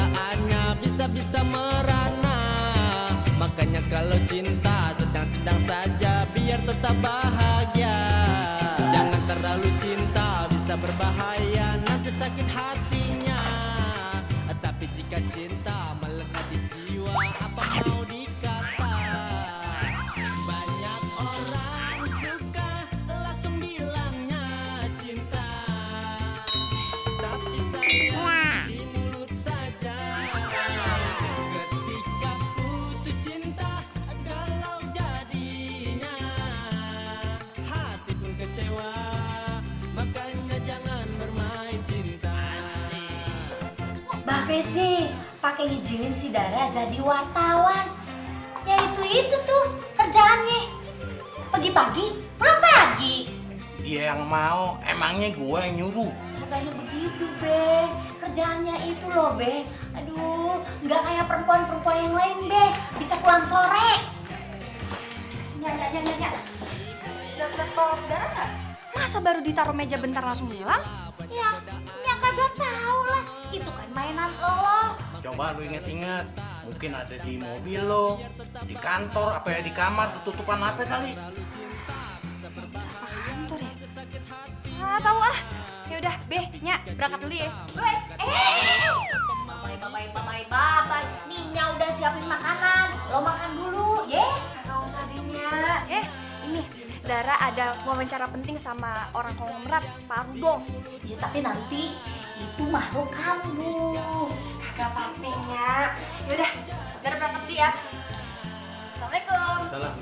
perasaannya bisa-bisa merana. Makanya kalau cinta sedang-sedang saja, biar tetap bahagia. Jangan terlalu cinta, bisa berbahaya, nanti sakit hatinya. Tapi jika cinta melekat di jiwa, apa mau dikata. Banyak orang suka langsung bilangnya cinta, tapi sayang di mulut saja. Ketika putus cinta, galau jadinya, hati pun kecewa. Makanya jangan bermain cinta. Babe sih pakai ngizinin si Dara jadi wartawan. Ya itu tuh kerjaannya. Pagi-pagi pulang pagi. Dia yang mau, emangnya gue yang nyuruh. Bukannya begitu, Be. Kerjaannya itu loh, Be. Aduh, nggak kayak perempuan-perempuan yang lain, Be. Bisa pulang sore. Nya. Lihat laptop Dara nggak? Masa baru ditaruh meja bentar langsung hilang? Ya kagak tahu lah. Itu kan mainan lo. Coba lu inget-inget, mungkin ada di mobil lo, di kantor, apa ya di kamar, ketutupan apa kali? Kantor ya? Ah, tahu ah. Ya udah, Be, Nya, berangkat dulu ya. Babai. Ninya udah siapin makanan. Lo makan dulu, ye. Nggak usah deh, Nya. Ini Dara ada wawancara penting sama orang konglomerat, Pak Rudolf. Ya tapi nanti itu makhluk kamu. Gak apa-apa, Nya. Yaudah, Dara berangkat dulu ya. Assalamualaikum. Salam.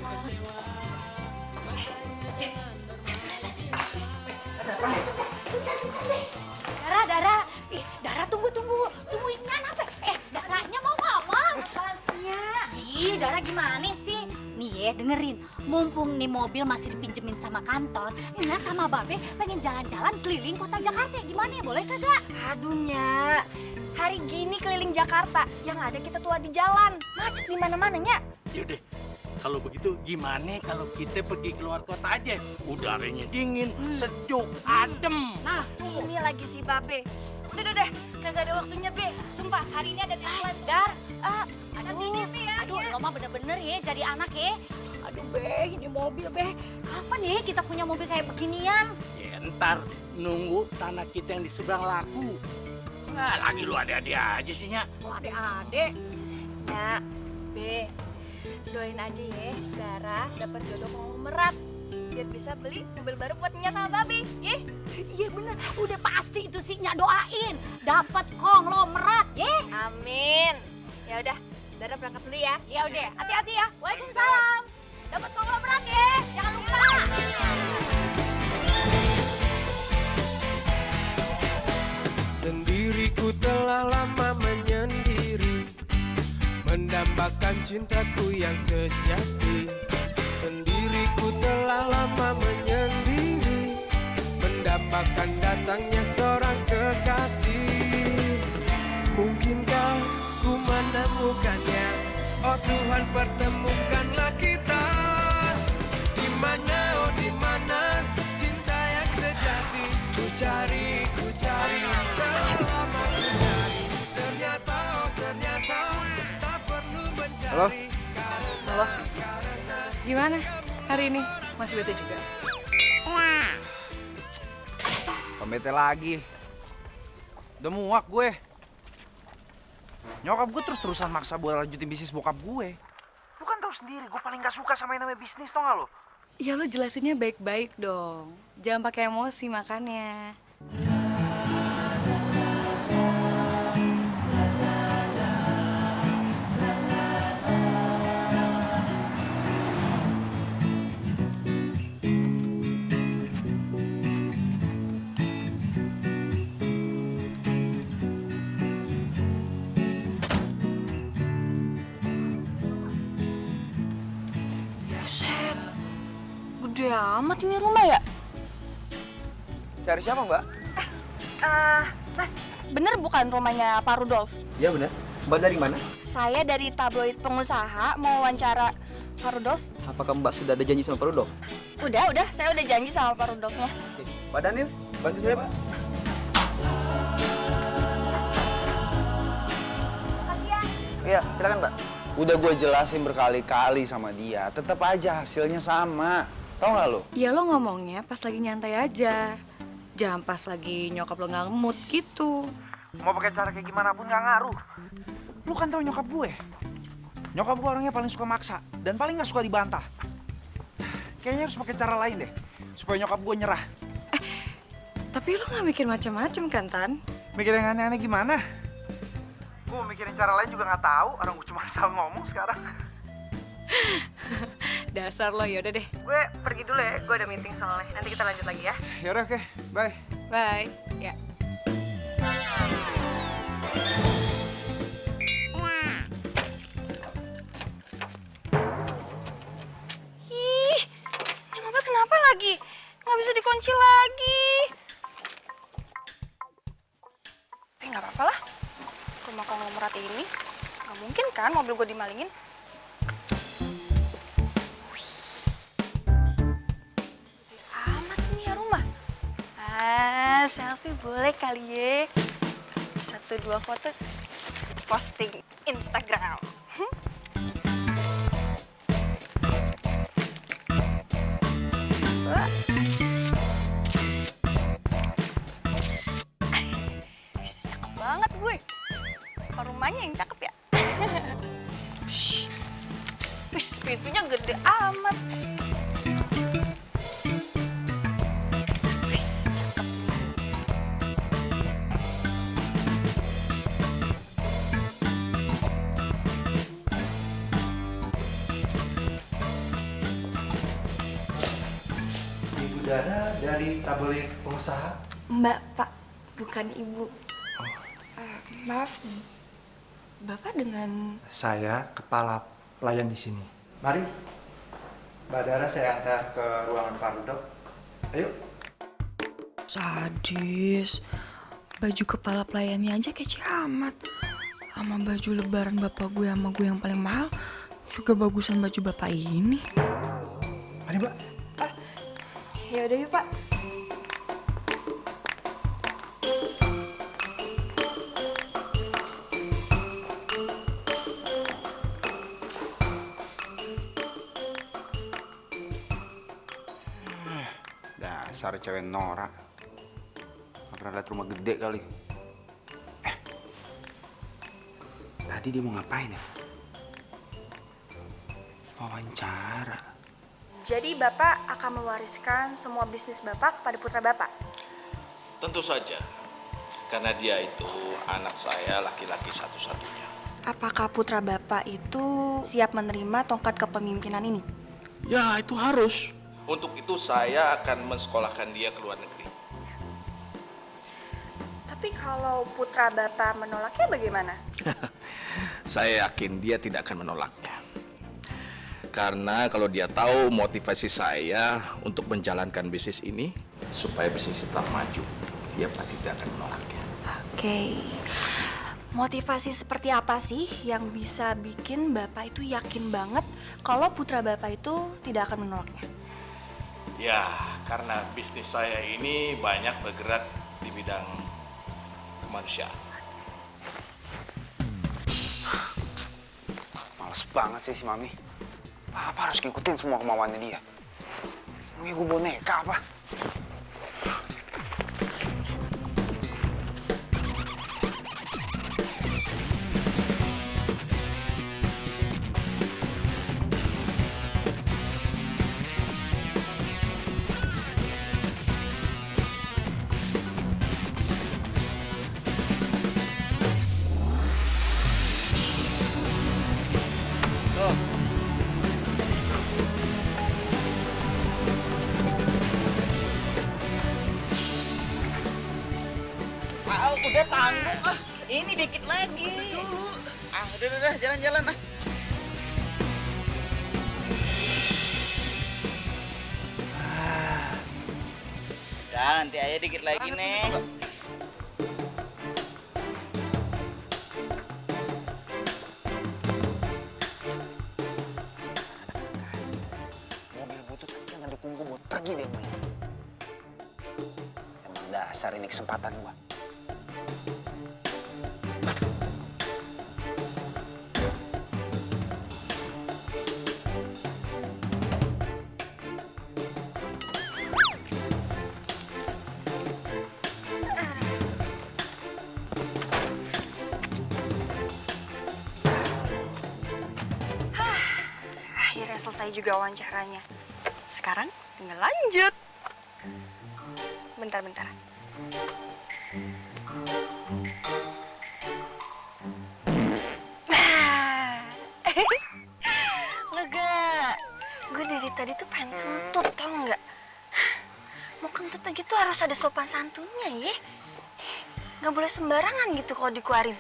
Dara. Ih, Dara tunggu. Tungguin Nyan apa? Daranya mau ngomong. Apaan sih, Nya? Ih, Dara gimana sih? Nih ya, dengerin. Mumpung nih mobil masih dipinjemin sama kantor, Nya sama Babe pengen jalan-jalan keliling kota Jakarta. Gimana ya, boleh kagak? Aduh, Nya. Hari gini keliling Jakarta, yang ada kita tua di jalan. Macet di mana-mana, Nya. Yaudah, kalau begitu gimana kalau kita pergi keluar kota aja? Udaranya dingin, sejuk, adem. Nah, ini lagi si Babe. Udah, kagak ada waktunya, Be. Sumpah, hari ini ada deadline. Dar, Nanti ini, Be, ya. aduh, lo mah bener-bener ya jadi anak ya. Aduh, Be, ini mobil, Be. Kapan ya kita punya mobil kayak beginian? Ya ntar nunggu tanah kita yang di seberang laku. Nah, lagi lu ada-ada aja sih, Nya. Oh, adek-adek. Nya, Be, doain aja ya, Dara dapat jodoh konglomerat. Biar bisa beli mobil baru buat Nya sama Babe, ya? Iya bener, udah pasti itu sih Nya doain. Dapat konglomerat, ya. Amin. Ya udah, Dara berangkat dulu ya. Ya udah, hati-hati ya. Waalaikumsalam. Dapat konglomerat ya, jangan lupa. Sendiriku telah lama menyendiri, mendambakan cintaku yang sejati. Sendiriku telah lama menyendiri, mendambakan datangnya seorang kekasih. Mungkinkah ku menemukannya? Oh Tuhan, pertemukanlah kita. Di mana, oh di mana cinta yang sejati? Ku cari, telah lama ku cari. Ternyata, oh ternyata tak perlu mencari. Halo? Gimana hari ini? Masih bete juga? Pembete lagi. Udah muak gue. Nyokap gue terus-terusan maksa buat lanjutin bisnis bokap gue. Lu kan tahu sendiri, gue paling gak suka sama yang namanya bisnis, tau gak lo? Ya lo jelasinnya baik-baik dong. Jangan pakai emosi makannya. Buset, gede amat ini rumah ya? Cari siapa, Mbak? Mas, bener bukan rumahnya Pak Rudolf? Iya bener. Mbak dari mana? Saya dari tabloid pengusaha mau wawancara Pak Rudolf. Apakah Mbak sudah ada janji sama Pak Rudolf? Udah, saya udah janji sama Pak Rudolfnya. Oke. Pak Daniel, bantu saya, Pak. Iya, silakan Mbak. Udah gue jelasin berkali-kali sama dia, tetap aja hasilnya sama. Tahu nggak lo? Ya lo ngomongnya pas lagi nyantai aja. Jangan pas lagi nyokap lo nggak mood gitu. Mau pakai cara kayak gimana pun nggak ngaruh. Lu kan tahu nyokap gue. Nyokap gue orangnya paling suka maksa dan paling nggak suka dibantah. Kayaknya harus pakai cara lain deh, supaya nyokap gue nyerah. Tapi lo nggak mikir macam-macam kan, Tan? Mikir yang aneh-aneh gimana? Gue mau mikirin cara lain juga nggak tahu. Orang gue cuma asal ngomong sekarang. Dasar lo, yaudah deh. Gue pergi dulu ya, gue ada meeting soalnya. Nanti kita lanjut lagi ya. Yaudah oke, bye. Bye. Ya. Ih, ini mobil kenapa lagi? Nggak bisa dikunci lagi. Tapi nggak apa-apa lah. Rumah konglomerat ini nggak mungkin kan mobil gue dimalingin. Wih. Gede amat nih ya rumah. Selfie boleh kali ya. 1-2 foto posting Instagram. Cakep banget gue. Apa rumahnya yang cakep ya? Wih, pintunya gede amat. Wih, cakep. Ibu Dara dari tabloid pengusaha. Mbak, Pak, bukan Ibu. Maaf, Bapak dengan... Saya kepala pelayan di sini. Mari, Mbak Dara saya antar ke ruangan Pak Rudolf. Ayo. Sadis. Baju kepala pelayannya aja kece amat. Sama baju lebaran bapak gue sama gue yang paling mahal juga bagusan baju bapak ini. Mari, Mbak. Ya udah yuk, Pak. Dasar cewek norak. Gak pernah liat rumah gede kali. Tadi dia mau ngapain ya? Wawancara. Jadi Bapak akan mewariskan semua bisnis Bapak kepada putra Bapak? Tentu saja, karena dia itu anak saya laki-laki satu-satunya. Apakah putra bapak itu siap menerima tongkat kepemimpinan ini? Ya, itu harus. Untuk itu saya akan mensekolahkan dia ke luar negeri. Tapi kalau putra Bapak menolaknya bagaimana? Saya yakin dia tidak akan menolaknya. Karena kalau dia tahu motivasi saya untuk menjalankan bisnis ini, supaya bisnis tetap maju, dia pasti tidak akan menolaknya. Oke. Motivasi seperti apa sih yang bisa bikin bapak itu yakin banget kalau putra bapak itu tidak akan menolaknya? Ya, karena bisnis saya ini banyak bergerak di bidang kemanusiaan. Males banget sih si Mami. Apa harus ngikutin semua kemauannya dia? Ini gue boneka apa? Udah tanggung ah, ini dikit lagi. Ah, udah, jalan-jalan ah. Udah, nanti aja dikit lagi nih. Mobil butut jangan dukung gue buat pergi deh main. Emang dasar ini kesempatan gua. selesai juga wawancaranya. Sekarang tinggal lanjut. Bentar. Lega. Gue dari tadi tuh pengen kentut, tau nggak? Mau kentut lagi tuh harus ada sopan santunnya ya. Nggak boleh sembarangan gitu kalau dikeluarin.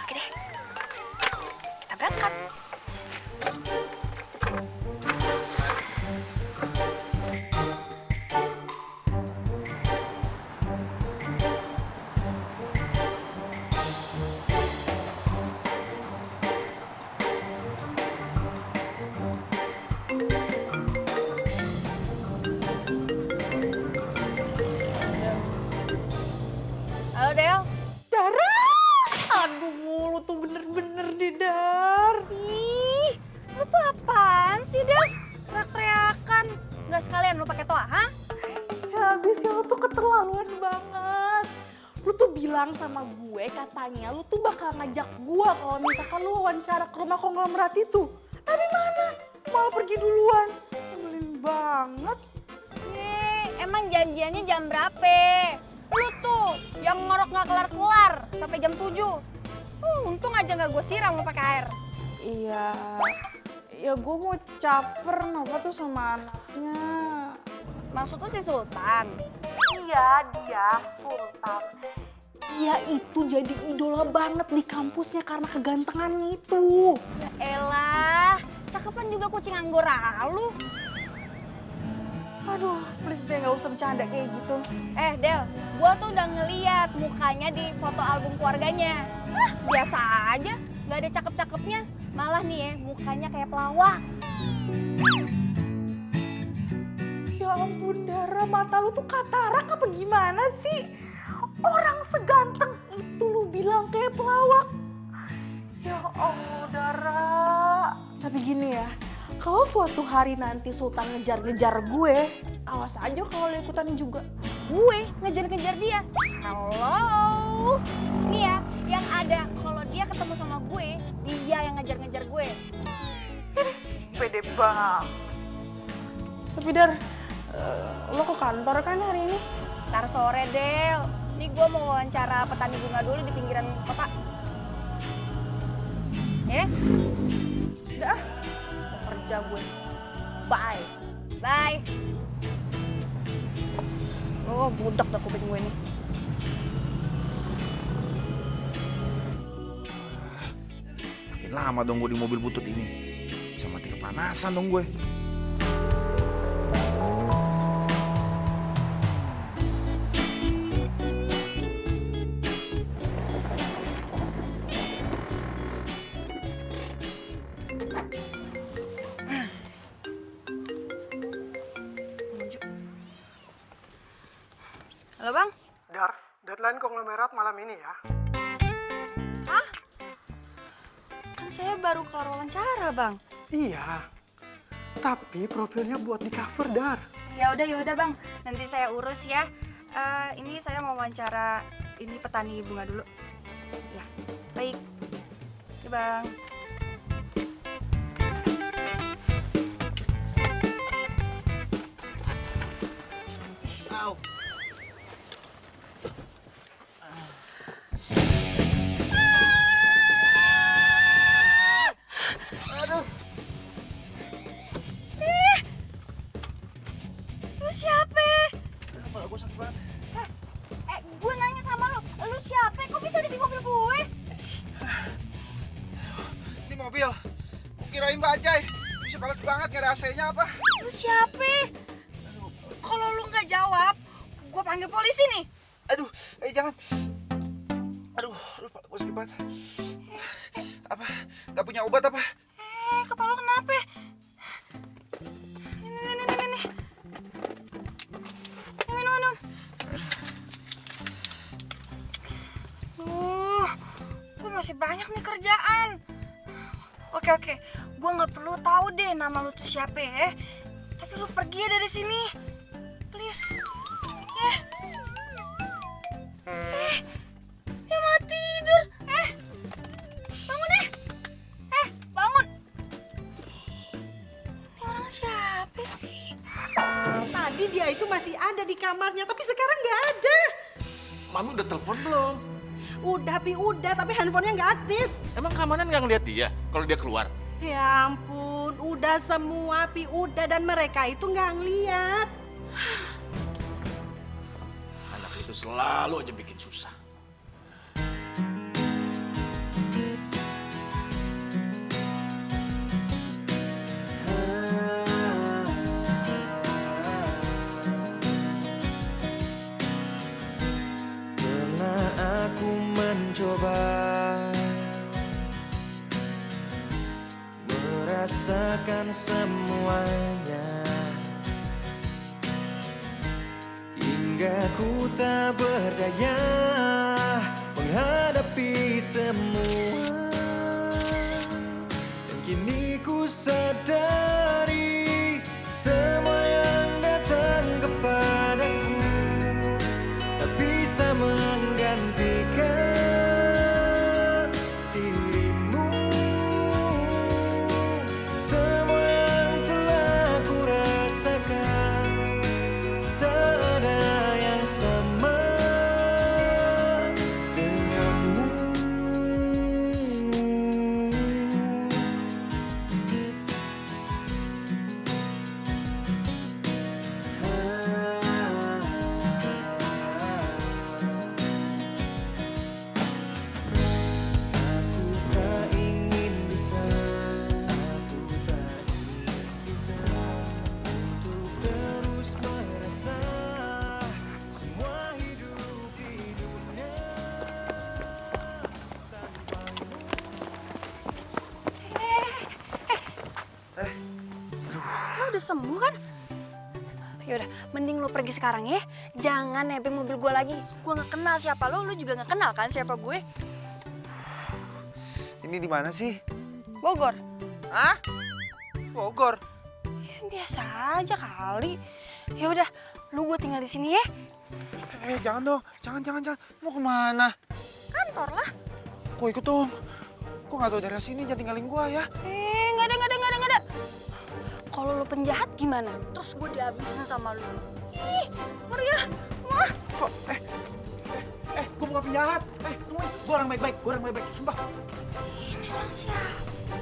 Oke deh, kita berangkat. Halo Del. Dara! Aduh, lu tuh bener-bener deh, Dar. Ih, lu tuh apaan sih Del? Teriak-teriakan. Nggak sekalian lu pakai toa, ha? Ya habisnya lu tuh keterlaluan banget. Lu tuh bilang sama gue katanya lu tuh bakal ngajak gue kalau misalkan lu wawancara ke rumah konglomerat itu. Tapi mana? Malah pergi duluan. Nyebelin banget. Emang janjiannya jam berapa? Lu tuh yang ngorok nggak kelar-kelar sampai jam 7. Untung aja nggak gue siram lu pakai air. Iya, ya gue mau caper Nova tuh sama anaknya. Maksud tuh si Sultan? Iya, dia Sultan. Dia itu jadi idola banget di kampusnya karena kegantengannya itu. Ya elah, cakepan juga kucing anggora lu. Aduh, please deh gak usah bercanda kayak gitu. Del, gua tuh udah ngeliat mukanya di foto album keluarganya. Biasa aja, nggak ada cakep-cakepnya. Malah nih ya, mukanya kayak pelawak. Ya ampun Dara, mata lu tuh katarak apa gimana sih? Orang seganteng itu lu bilang kayak pelawak. Ya Allah Dara. Tapi gini ya, kalau suatu hari nanti Sultan ngejar-ngejar gue, awas aja kalau lu ikutan juga. Gue ngejar-ngejar dia. Halo. Nih ya, yang ada kalau dia ketemu sama gue, dia yang ngejar-ngejar gue. Pede banget. Tapi Dar, lo ke kantor kan hari ini? Ntar sore, Del. Nih gue mau wawancara petani bunga dulu di pinggiran kota. Ya? Udah, mau kerja gue. Bye. Bye. Oh, budak dah kuping gue nih. Makin lama dong gue di mobil butut ini. Bisa mati kepanasan dong gue. Halo, Bang. Dar, deadline konglomerat malam ini ya. Hah? Kan saya baru kelar wawancara, Bang. Iya, tapi profilnya buat di cover, Dar. Ya udah, Bang. Nanti saya urus ya. Ini saya mau wawancara ini petani bunga dulu. Ya, baik. Oke, Bang. Au. Aduh. Lu siapa? Kepala gue sakit banget. Gue nanya sama lu siapa? Kok bisa ada di mobil gue? Di mobil. Kirain bajai. Bisa panas banget, gak ada AC-nya apa? Lu siapa? Kalau lu nggak jawab, gue panggil polisi nih. Aduh, jangan. Aduh, kepala gue sakit banget. Apa? Gak punya obat apa? Kepala lu kenapa? Ini. Minum. Gue masih banyak nih kerjaan. Oke. Gue nggak perlu tahu deh nama lu tuh siapa ya. Tapi lu pergi ya dari sini. Please. Dia malah tidur. Bangun deh. Bangun. dia itu masih ada di kamarnya, tapi sekarang nggak ada. Mami udah telepon belum? Udah, Pi, udah, tapi handphonenya nggak aktif. Emang keamanan nggak ngeliat dia kalau dia keluar? Ya ampun, udah semua, Pi, udah, dan mereka itu nggak ngeliat. Anak itu selalu aja bikin susah. Pernah aku mencoba merasakan semuanya, hingga ku tak berdaya menghadapi semua. Dan kini ku sadari semua yang datang kepadaku tak bisa menggantikan dirimu. Semua yang telah ku rasakan tak ada yang sama denganmu. Aku tak ingin bisa, aku tak ingin bisa untuk terus merasa semua hidup di dunia tanpamu. Lo udah sembuh kan? Yaudah, mending lo pergi sekarang ya. Jangan nebeng mobil gue lagi. Gue nggak kenal siapa lo juga nggak kenal kan siapa gue. Ini di mana sih? Bogor. Hah? Bogor? Ya, biasa aja kali. Ya udah, lu gue tinggal di sini ya. Jangan dong, jangan. Mau kemana? Kantor lah. Kok ikut dong? Kok nggak tahu daerah sini, jangan tinggalin gua ya. Nggak ada. Kalau lu penjahat gimana? Terus gue dihabisin sama lu. Ih, ngeri ya. Wah. Kok, gua bukan penjahat. Tungguin, gua orang baik-baik, sumpah. Ini orang siapa sih?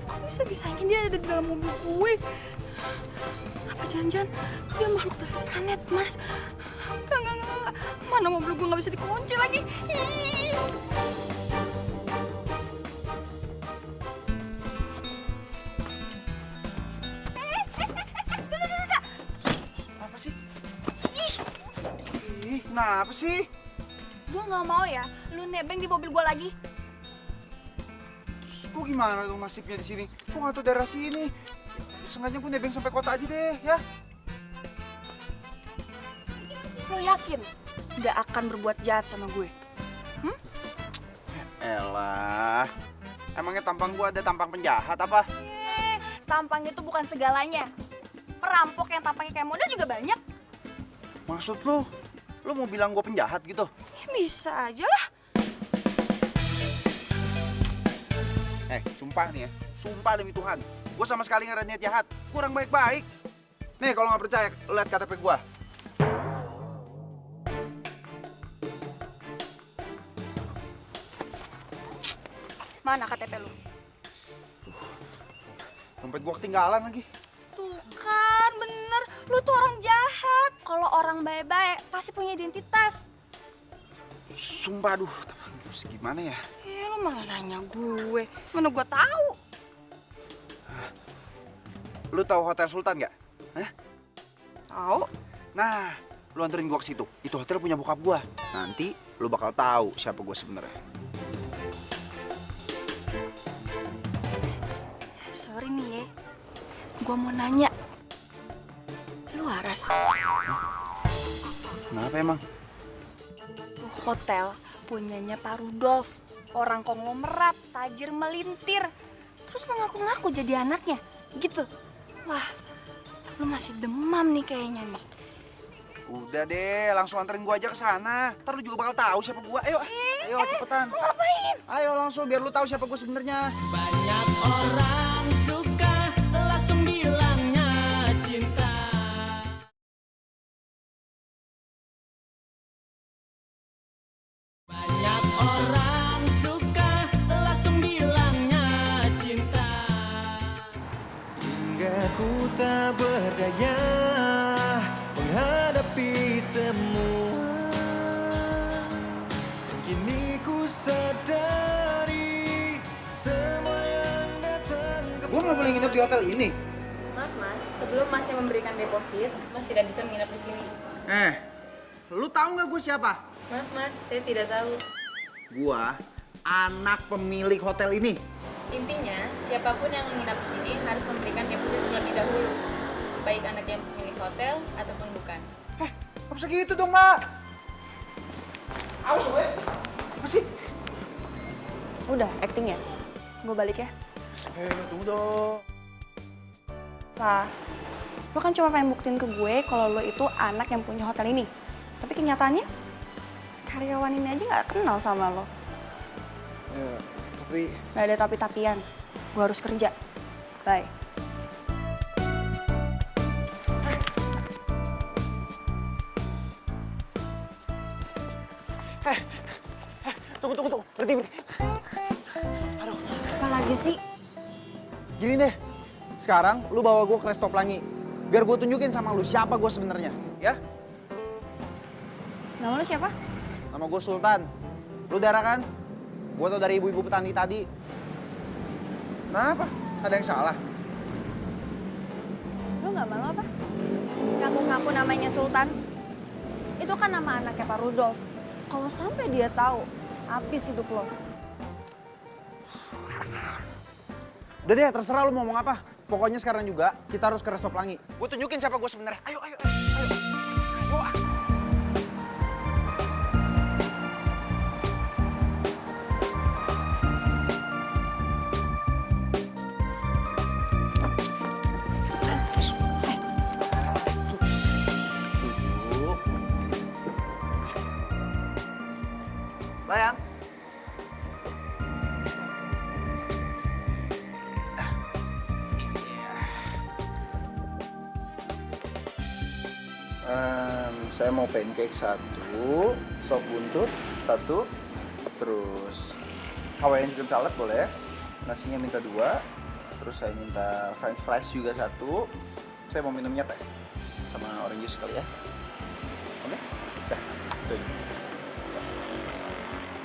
Kok bisa-bisanya dia ada di dalam mobil gue? Apa jangan-jangan dia makhluk dari planet Mars? Enggak. Mana mobil gue nggak bisa dikunci lagi? Ih. Apa sih? Ih, kenapa sih? Gue nggak mau ya, lu nebeng di mobil gue lagi. Terus gua gimana dong nasibnya di sini? Gua nggak tahu daerah sini. Sengaja gua nebeng sampai kota aja deh, ya. Lo yakin nggak akan berbuat jahat sama gue? Elah, emangnya tampang gua ada tampang penjahat apa? Tampang itu bukan segalanya. Perampok yang tampangnya kayak model juga banyak. Maksud lu mau bilang gua penjahat gitu? Ya, bisa aja lah. Sumpah nih ya, sumpah demi Tuhan, gua sama sekali nggak ada niat jahat. Gua orang baik-baik. Nih, kalau nggak percaya, lihat KTP gua. Mana KTP lu? Dompet gua ketinggalan lagi. Tuh kan, bener. Lu tuh orang jahat. Kalau orang baik-baik pasti punya identitas. Sumpah, aduh, terus gimana ya? Lu malah nanya gue. Mana gue tahu? Lu tahu Hotel Sultan nggak? Hah? Tahu. Nah, lu anterin gua ke situ. Itu hotel punya bokap gua. Nanti lu bakal tahu siapa gua sebenarnya. Sorry nih ya. Gue mau nanya. Lu waras? Kenapa emang? Tuh hotel punyanya Pak Rudolf. Orang konglomerat, tajir melintir. Terus lu ngaku-ngaku jadi anaknya. Gitu. Wah, lu masih demam nih kayaknya nih. Udah deh, langsung anterin gua aja ke sana. Ntar lu juga bakal tahu siapa gua. Ayo, cepetan. Lu ngapain? Ayo langsung biar lu tahu siapa gua sebenarnya. Banyak orang suka semua. Kini ku sadari semua yang datang Gue nggak boleh nginep di hotel ini. Maaf mas, sebelum masnya memberikan deposit, mas tidak bisa menginap di sini. Lu tahu nggak gue siapa? Maaf mas, saya tidak tahu. Gua anak pemilik hotel ini. Intinya, siapapun yang menginap di sini harus memberikan deposit terlebih dahulu. Baik anak yang pemilik hotel ataupun bukan. Gak bisa gitu dong, Mbak. Awas, gue. Apa sih? Udah, acting ya? Gue balik ya. Tunggu dong. Lah, lo kan cuma pengen buktiin ke gue kalau lo itu anak yang punya hotel ini. Tapi kenyataannya, karyawan ini aja gak kenal sama lo. Ya, tapi... Gak ada tapi-tapian. Gue harus kerja. Bye. Tunggu. Berhenti. Apa lagi sih? Gini deh. Sekarang lu bawa gue ke Resto Pelangi. Biar gue tunjukin sama lu siapa gue sebenarnya, ya? Nama lo siapa? Nama gue Sultan. Lu Dara kan? Gue tau dari ibu-ibu petani tadi. Kenapa? Ada yang salah? Lo gak malu apa? Ngaku-ngaku namanya Sultan. Itu kan nama anaknya Pak Rudolf. Kalau sampai dia tahu, habis hidup lo. Udah deh, terserah lu mau ngomong apa. Pokoknya sekarang juga kita harus ke Resto Pelangi. Gue tunjukin siapa gue sebenarnya. Ayo. Bayang. Saya mau pancake 1, sop buntut 1, terus Hawaiian chicken salad boleh, nasinya minta 2, terus saya minta french fries juga 1, saya mau minumnya teh sama orange juice kali ya. Oke? Dah, itu aja.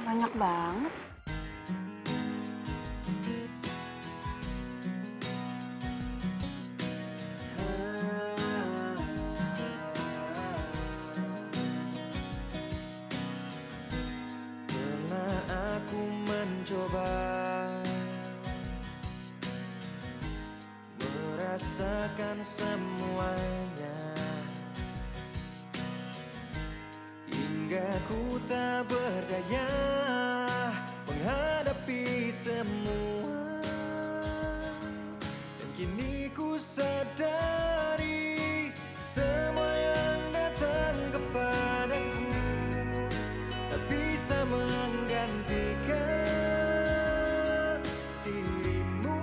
Banyak banget. Pernah aku mencoba merasakan semuanya hingga ku tak berdaya menghadapi semua, dan kini ku sadari semua yang datang kepadaku tak bisa menggantikan dirimu.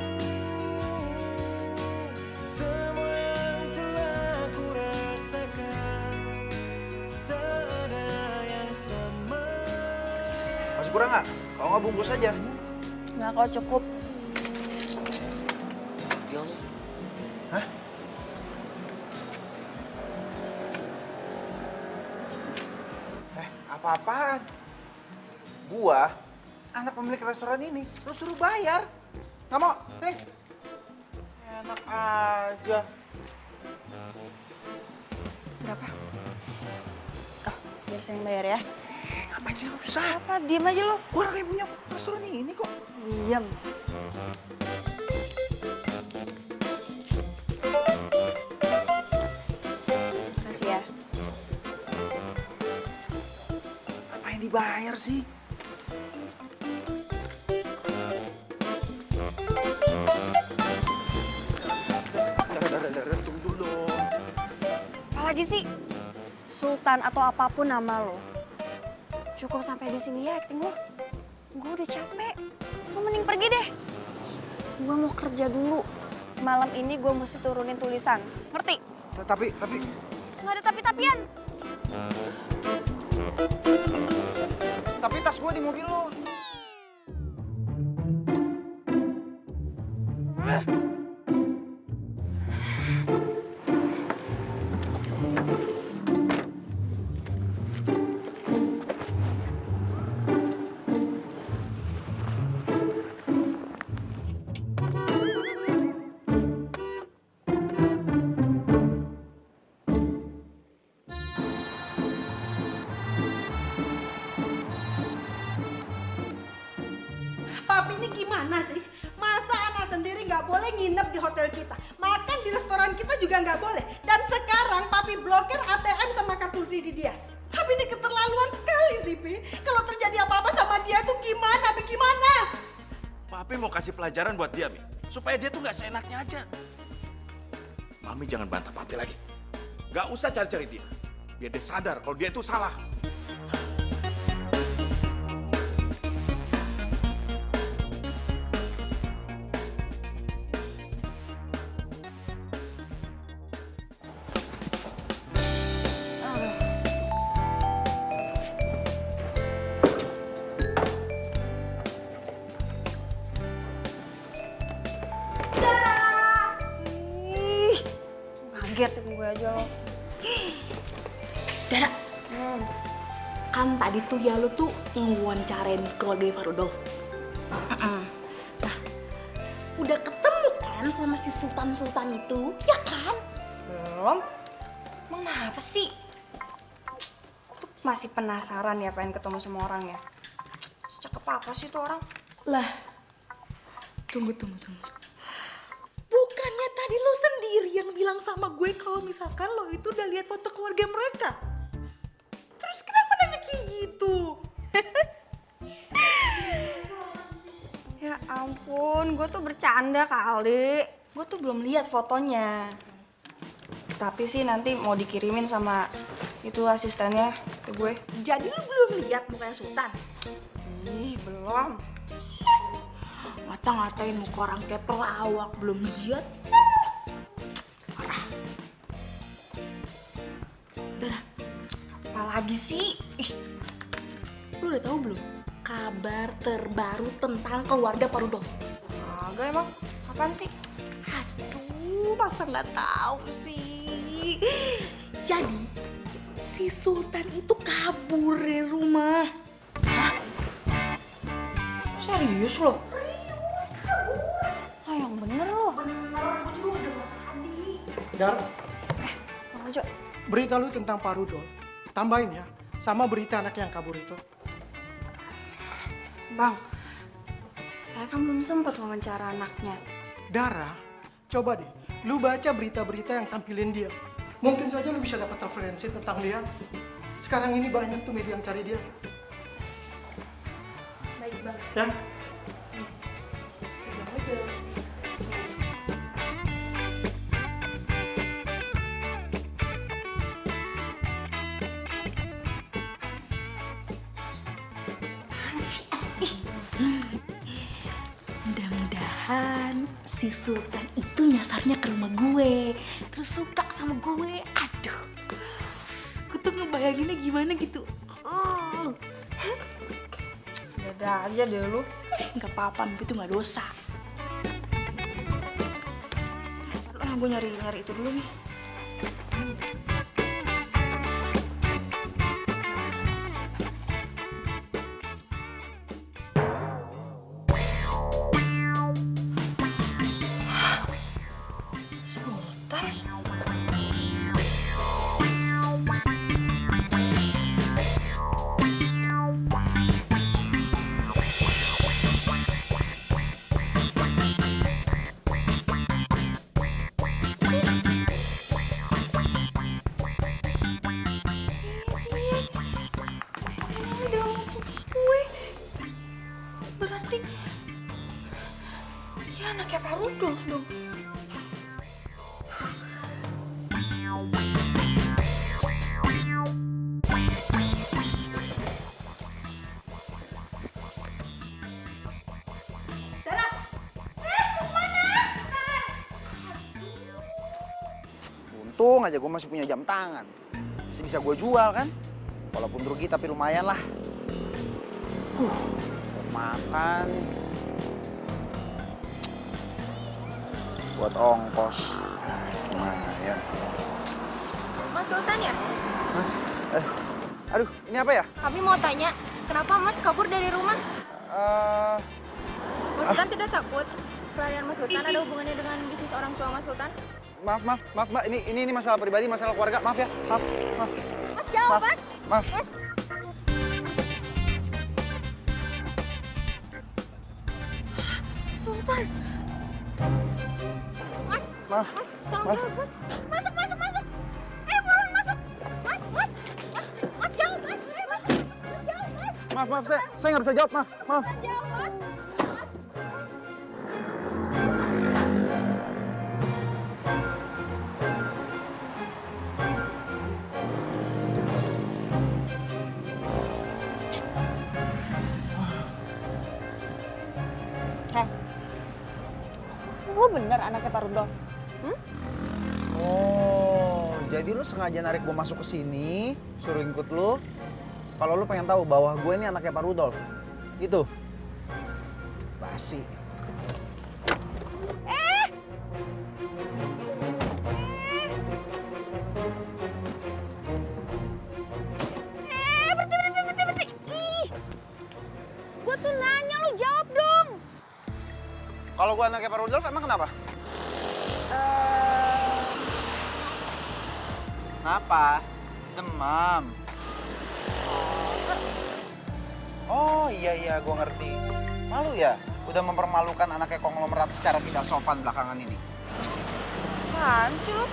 Semua yang telah ku rasakan tak ada yang sama. Masih kurang nggak? Kalau nggak bungkus aja. Nggak kok, cukup. Hah? Apa-apaan? Gua, anak pemilik restoran ini, lu suruh bayar. Nggak mau? Nih. Enak aja. Berapa? Oh, biar saya yang bayar ya. Ngapain sih? Nggak usah. Apa? Diem aja lo. Gua orang yang punya restoran ini kok. Diam. Makasih ya. Apa yang dibayar sih? Tunggu dulu. Apalagi sih? Sultan atau apapun nama lo. Cukup sampai di sini ya acting lo. Gue udah capek. Lo mending pergi deh. Gue mau kerja dulu. Malam ini gue mesti turunin tulisan. Ngerti? Tapi... Nggak ada tapi-tapian. Tapi tas gua di mobil lo. papi ini gimana sih? Masa anak sendiri nggak boleh nginep di hotel kita, makan di restoran kita juga nggak boleh. Dan sekarang papi blokir ATM sama kartu kredit dia. Papi ini keterlaluan sekali sih, Pi. Kalau terjadi apa-apa sama dia tuh gimana, Pi? Gimana? Papi mau kasih pelajaran buat dia, Mi. Supaya dia tuh nggak seenaknya aja. Mami jangan bantah Papi lagi. Nggak usah cari-cari dia. Biar dia sadar kalau dia itu salah. Ih, kaget gue aja lo. Dara, kan tadi tuh ya lu tuh ngewawancarain keluarga Farudolf. Nah, udah ketemu kan sama si Sultan itu, ya kan? Belum. Emang kenapa sih? Tuh masih penasaran ya pengen ketemu sama orangnya. Secakep apa sih tuh orang? Lah, tunggu. Bukannya tadi lo sendiri yang bilang sama gue kalau misalkan lo itu udah lihat foto keluarga mereka? Terus kenapa nanya kayak gitu? Ya ampun, gue tuh bercanda kali. Gue tuh belum lihat fotonya. Tapi sih nanti mau dikirimin sama itu asistennya ke gue. Jadi lo belum lihat mukanya Sultan? Ih, belum. Ngata-ngatain muka orang kayak pelawak, belum lihat. Parah. Dara, Apalagi sih? Ih, lu udah tahu belum kabar terbaru tentang keluarga Parudolf? agak emang. Apaan sih? Aduh, masa nggak tahu sih. Jadi, si Sultan itu kabur dari rumah. Serius lo? Ah, yang bener lo. Dar, Bang Ojo, berita lu tentang Pak Rudolf, tambahin ya, sama berita anak yang kabur itu. Bang, saya kan belum sempat wawancara anaknya. Dara, coba deh, lu baca berita-berita yang tampilin dia. Mungkin saja lu bisa dapat referensi tentang dia. Sekarang ini banyak tuh media yang cari dia. Baik, Bang. Ya, Bang Ojo. Mudah-mudahan si Sultan itu nyasarnya ke rumah gue, terus suka sama gue. Aduh, gue tuh ngebayanginnya gimana gitu. Ada aja deh lu. Nggak apa-apa, itu nggak dosa. Gue nyari itu dulu nih. Sultan. Ini dalam gue. Berarti dia anaknya Pak Rudolf dong. Untung aja gue masih punya jam tangan. Masih bisa gue jual kan? Walaupun rugi tapi lumayan lah. Buat makan. Buat ongkos. Lumayan. Mas Sultan ya? Aduh, ini apa ya? Kami mau tanya, kenapa Mas kabur dari rumah? Mas Sultan tidak takut? Pelarian Mas Sultan ada hubungannya dengan bisnis orang tua Mas Sultan? Maaf Mbak, ini masalah pribadi, masalah keluarga. Maaf ya, maaf. Mas jawab, Mas. Maaf. Mas. Sultan. Mas, Maaf. tolong Maaf. jawab, Mas. Masuk, masuk, masuk. Buruan masuk. Mas, jangan, Mas. Masuk. Mas, jangan, Mas. Maaf, saya nggak bisa jawab, maaf. Jangan, Mas. Lo bener anaknya Pak Rudolf? Oh, jadi lu sengaja narik gue masuk ke sini, suruh ikut lu. Kalau lu pengen tahu bahwa gue ini anaknya Pak Rudolf. Gitu. Basi. Berhenti. Ih, gue tuh nanya, lu jawab dong. Kalau gue anaknya Pak Rudolf, emang kenapa? Kenapa? Demam. Oh iya, gue ngerti. Malu ya? Udah mempermalukan anaknya konglomerat secara tidak sopan belakangan ini. Apaan sih lu?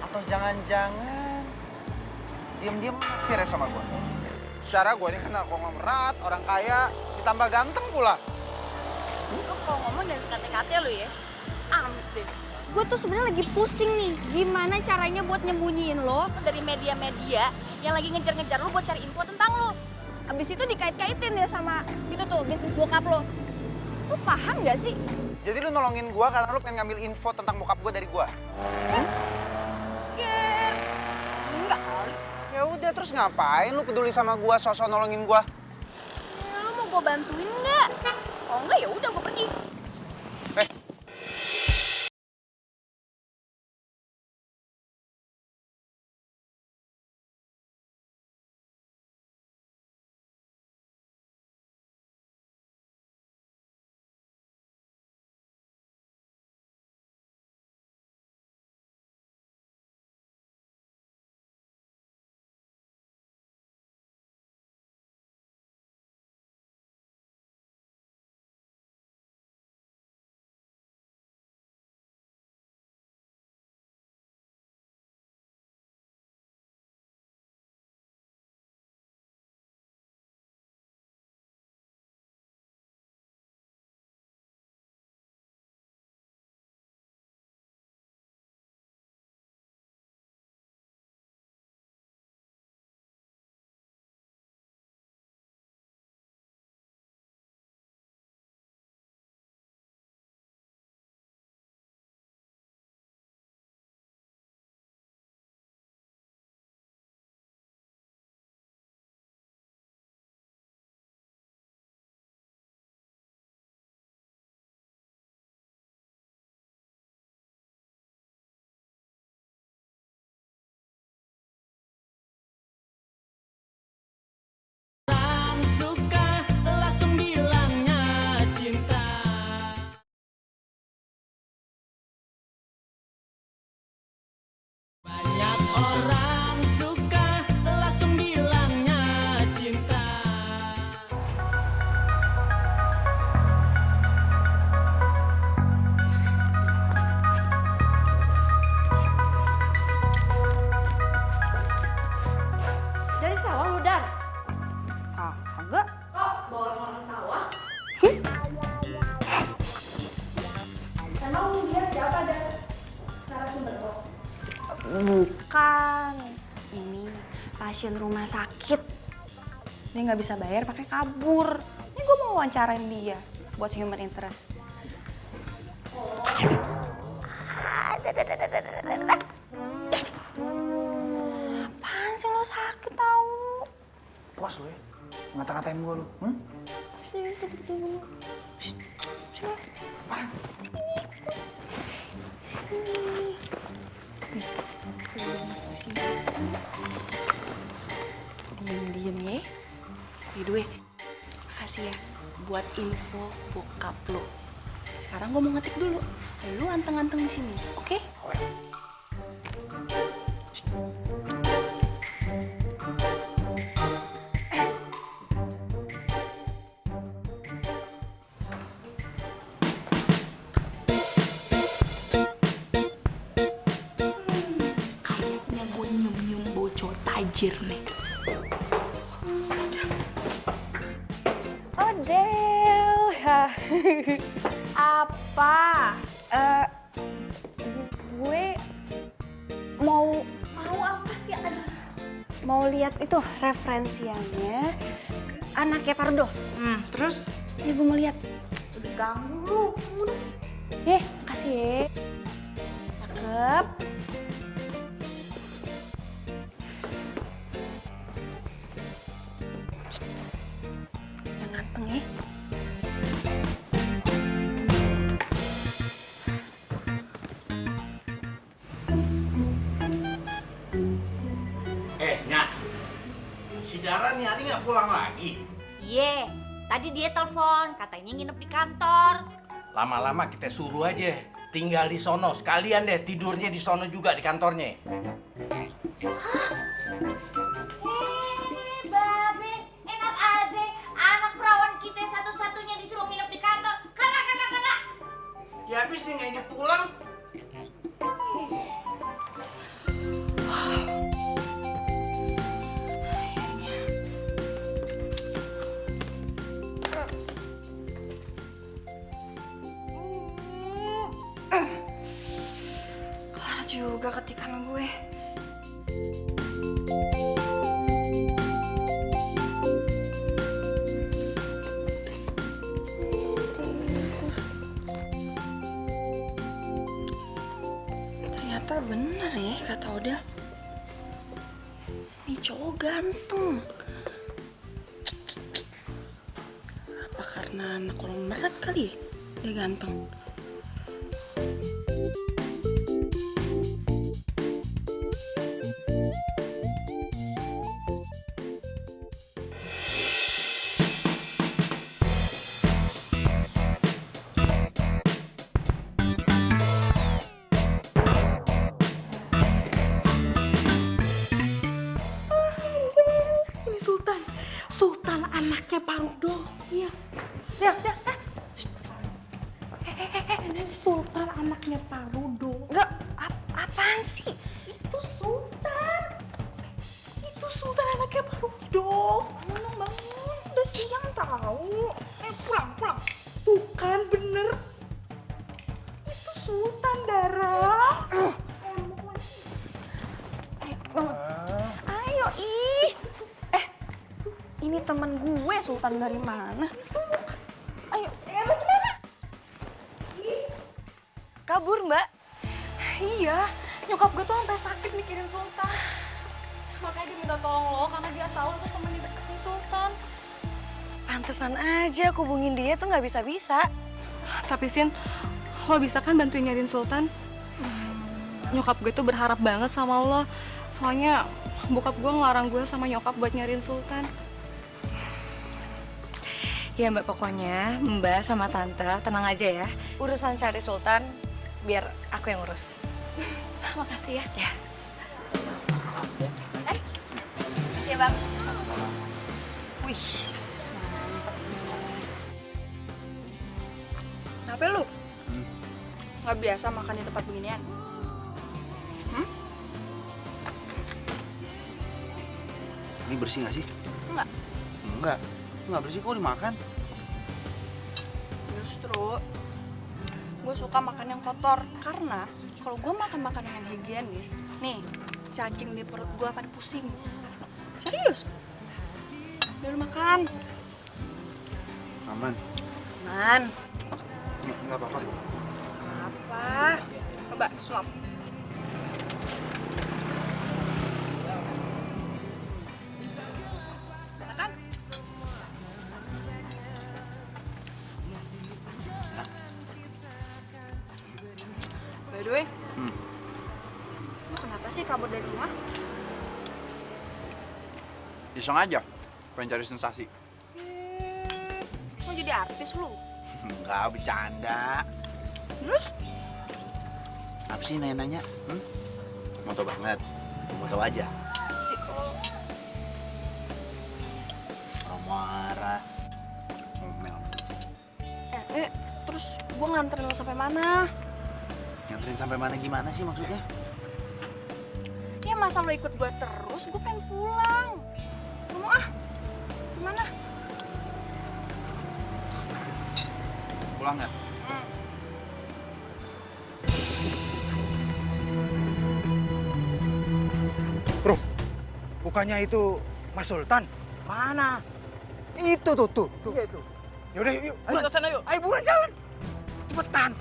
Atau jangan-jangan diam-diam naksir sama gue? Secara gue ini kena konglomerat, orang kaya, ditambah ganteng pula. Lu kalau ngomong jangan sekate-kate lu ya. Amit deh. Gue tuh sebenarnya lagi pusing nih, gimana caranya buat nyembunyiin lo dari media-media yang lagi ngejar-ngejar lo buat cari info tentang lo. Abis itu dikait-kaitin ya sama itu tuh bisnis bokap lo. Lo paham gak sih? Jadi lu nolongin gue karena lu pengen ngambil info tentang bokap gue dari gue? Ger, enggak kali. Ya udah, terus ngapain lu peduli sama gue, sosok nolongin gue? Lo mau gue bantuin nggak? Oh enggak ya udah gue pergi. Dari sawah lu, Dan? Kagak. Kok bawa orang sawah? Emang dia siapa, Dan? Narasumber lo? Bukan. Ini pasien rumah sakit. Dia nggak bisa bayar pakai kabur. Ini gue mau wawancarain dia buat human interest. Apaan sih lo sakit tau? Puas lu ya? Ngata-ngatain gue lu. Sini, duduk dulu. Sini. Sini. Diem ya. By the way, makasih ya buat info bokap lo. Sekarang gue mau ngetik dulu. Lu anteng-anteng di sini, oke? tajir nih. Odel. Apa? Gue mau apa sih? Aduh. mau lihat itu referensiannya anaknya Pardo. Terus? Ya gue mau lihat. Udah ganggu lu. Kasih ya. Cakep. Yang ganteng ya. Nyak, si Dara nih hari nggak pulang lagi. Iya, tadi dia telepon, katanya nginep di kantor. Lama-lama kita suruh aja tinggal di sono, sekalian deh tidurnya di sono juga di kantornya. Babe, enak aja. Anak perawan kita satu-satunya disuruh nginep di kantor. Kagak. Ya habis dia nggak inget pulang. Kelar juga ketikan gue. Ternyata bener ya kata Oda. Ini cowok ganteng. Apa karena anak orang merat kali ya? Dia ganteng. Ini Sultan anaknya Pardo. Iya. Lihat. Sultan anaknya Pardo. Enggak, apaan sih? Itu Sultan anaknya Pardo. Bangun. Udah siang tahu. Pulang. Tuh kan bener. Itu Sultan, Dara. Ayo, ih. Ini temen gue, Sultan dari mana? Ayo. Gimana? Kabur, Mbak. Iya, nyokap gue tuh sampai sakit mikirin Sultan. Makanya dia minta tolong lo karena dia tahu lo tuh temen di deketin Sultan. Pantesan aja aku hubungin dia tuh nggak bisa-bisa. Tapi Sin, lo bisa kan bantuin nyariin Sultan? Nyokap gue tuh berharap banget sama lo. Soalnya bokap gue ngelarang gue sama nyokap buat nyariin Sultan. Ya Mbak, pokoknya Mbak sama Tante tenang aja ya. Urusan cari Sultan biar aku yang urus. Makasih ya. Ya. Makasih ya Bang. Wih, mantep. Kenapa lu? Nggak biasa makan di tempat beginian? Ini bersih nggak sih? Enggak. Nggak bersih kok dimakan. Justru gue suka makan yang kotor karena kalau gue makan makanan yang higienis, nih cacing di perut gue pada pusing. Serius? Udah lu makan. Aman. Man. Nggak apa-apa. Apa? Coba suap. Makan. By the way, lu kenapa sih kabur dari rumah? Iseng aja. Pengen cari sensasi. Mau jadi artis lu? Enggak, bercanda. Terus? Apa sih nanya-nanya? Mau tau banget? Mau tau aja? Si Orang marah. Ngomel. terus gue nganterin lo sampai mana? Nganterin sampai mana gimana sih maksudnya? Ya masa lo ikut gue terus Haus, gue pengen pulang. Gak mau ah. Gimana? Pulang ya? Bro, bukannya itu Mas Sultan? Mana? Itu tuh. Iya itu. Yaudah yuk, Ayo ke sana yuk. Ayo buruan jalan. Cepetan.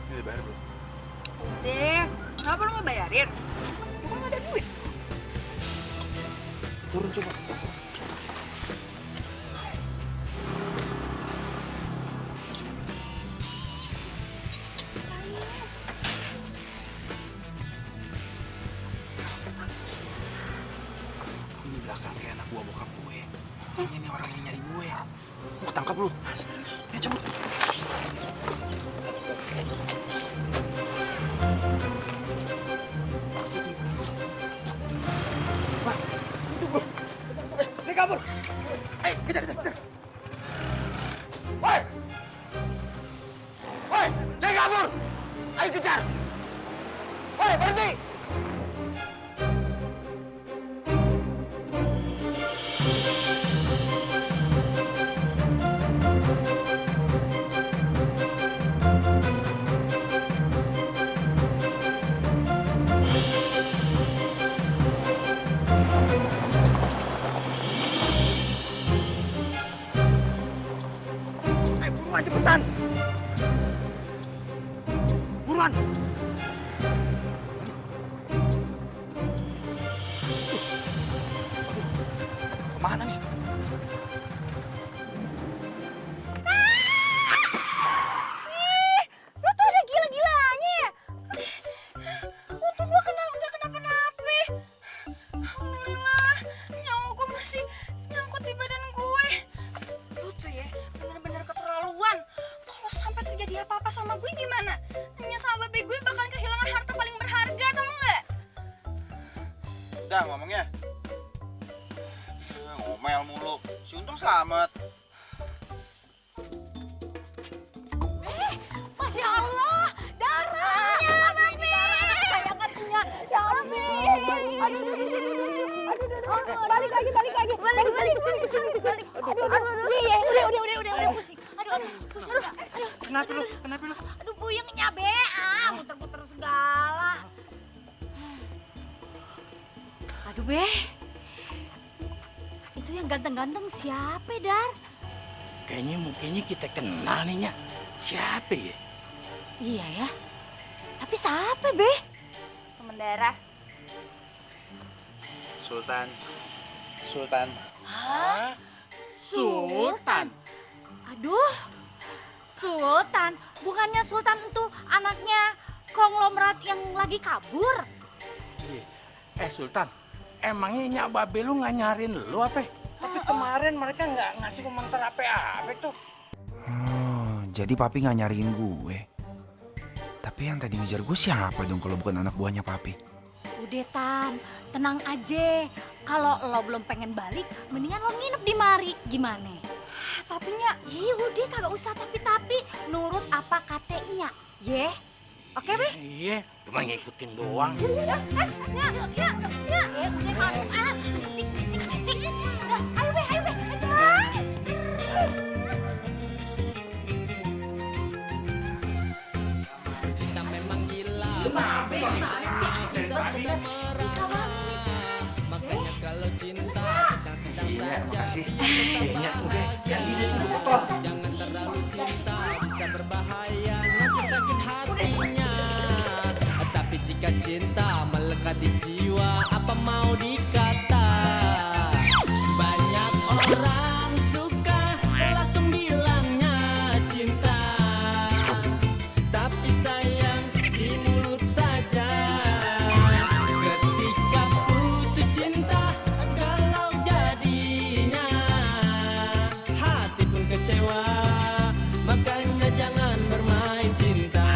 Ini bayar bro. Udah, kenapa lu nggak bayarin? Gue kan nggak ada duit. Turun coba. Ini belakang kayak anak buah bokap gue. Kayaknya ini orang yang nyari gue. Mau tangkap lu. Ya cabut. Ini kabur. Ayo, kejar. Woi! Woi, jangan kabur. Ayo kejar. Woi, berhenti. Ayo buruan cepetan. Buruan. Mana nih? Lu tuh udah gila-gilanya ya? Untung gua nggak kenapa-napa. Alhamdulillah, nyawa gua masih nyangkut di badan gue. Lu tuh ya, bener-bener keterlaluan. Kalau sampai terjadi apa-apa sama gue gimana? Nanya sama babe gue bakal kehilangan harta paling berharga, tau nggak? Udah ngomongnya. Ngomel mulu. Si Untung selamat. Masya Allah, darah. Ya, Aduh, ini darah anak kesayangannya. Ya Allah. Aduh. Balik lagi. Balik ke sini. Aduh. Iya, udah pusing. Aduh. Kenapa lu? Aduh, puyengnya be. Muter-muter segala. Aduh, be. Itu yang ganteng-ganteng siapa, Dar? Kayaknya mukanya kita kenal nih, Nya. Siapa ya? Iya ya. Tapi siapa, be? Temen darah. Sultan. Hah? Sultan? Aduh, Sultan. Bukannya Sultan itu anaknya konglomerat yang lagi kabur? Sultan, emangnya Nya Babe lu nggak nyariin lu apa? Tapi kemarin mereka nggak ngasih komentar apa-apa tuh. Oh, jadi papi nggak nyariin gue. Tapi yang tadi ngejar gue siapa dong kalau bukan anak buahnya papi? Udah, Tan, tenang aja. Kalau lo belum pengen balik, mendingan lo nginep di mari. Gimana? Sapinya, Iya udah, kagak usah tapi-tapi. Nurut apa katanya, ye? Oke, be? Iya, cuma ngikutin doang. Ya, udah masuk. Berisik. Udah, ayo, be. Ayo. Cinta memang gila. Bisa merana. Makanya kalau cinta sedang-sedang Iya, makasih. Nya, udah, yang ini dulu kotor. Jangan terlalu cinta, bisa berbahaya, nanti sakit hatinya. Tapi jika cinta melekat di jiwa, apa mau dikata? Banyak orang suka langsung bilangnya cinta, tapi sayang di mulut saja. Ketika putus cinta, galau jadinya, hati pun kecewa. Makanya jangan bermain cinta.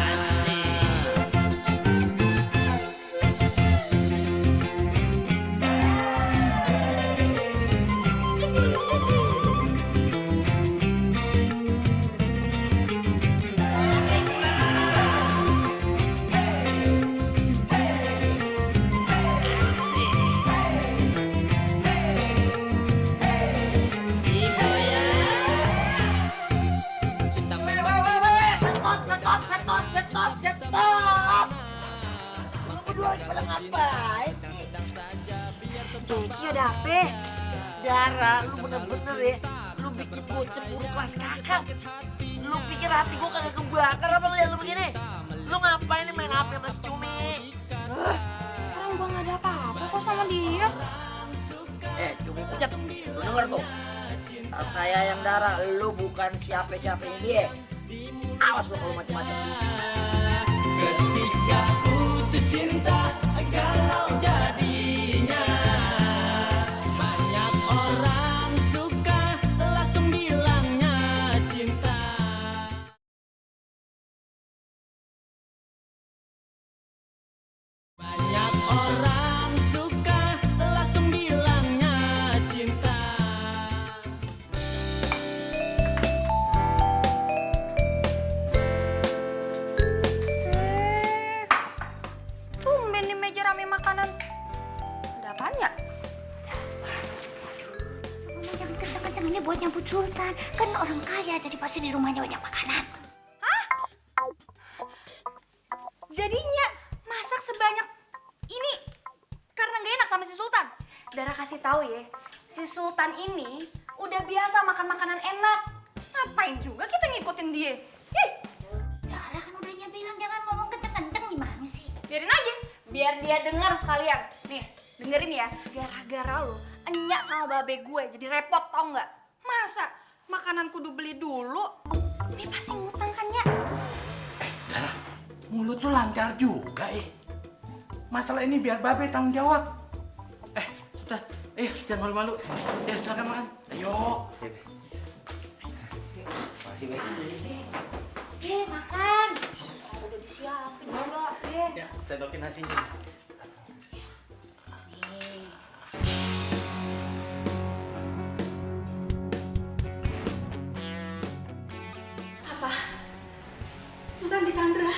berdua lagi pada ngapain sih? Jeki ada apa? Dara, lu bener-bener ya, lu bikin gue cemburu kelas kakap. Lu pikir hati gue kagak kebakar apa ngeliat lu begini? Lu ngapain nih main HP sama si Cumi? Orang gua nggak ada apa-apa kok sama dia. Cumi pucat, lu denger tuh. Kata yang Dara, lu bukan siapa-siapanya dia. Awas lu kalau macam-macam. Ketika putus cinta, kalau jadinya banyak orang suka langsung bilangnya cinta. Banyak orang suka langsung bilangnya cinta. Tumben di meja rame makanan. Ada apaan ya? Ngomong jangan kenceng-kenceng, ini buat nyambut Sultan. Kan orang kaya, jadi pasti di rumahnya banyak makanan. Jadinya masak sebanyak ini karena nggak enak sama si Sultan. Dara kasih tahu ya, si Sultan ini udah biasa makan makanan enak. Ngapain juga kita ngikutin dia? Ih, Dara kan udahnya bilang jangan ngomong kenceng-kenceng, gimana sih? biarin aja, biar dia dengar sekalian. Nih, dengerin ya. Gara-gara lu enyak sama babe gue jadi repot, tau nggak? Masa makanan kudu beli dulu? Ini pasti ngutang kan ya? Dara, mulut lu lancar juga Masalah ini biar babe tanggung jawab. Sudah, ayo jangan malu-malu. Ya silakan makan. Ayo. Makasih, Be. Makan. Udah disiapin juga, Ya, saya dokin nasinya. Apa? Sultan disandra.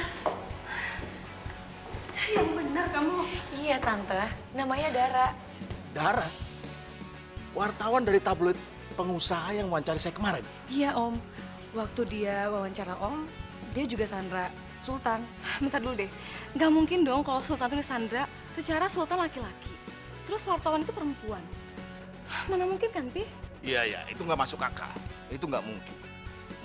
Yang benar kamu. Iya tante, namanya Dara. Dara, wartawan dari tabloid pengusaha yang wawancara saya kemarin. Iya Om, waktu dia wawancara Om, dia juga sandra Sultan. Bentar dulu deh, nggak mungkin dong kalau Sultan itu disandra secara Sultan laki-laki. Terus wartawan itu perempuan. Mana mungkin kan, Pi? Iya, itu nggak masuk akal. Itu nggak mungkin.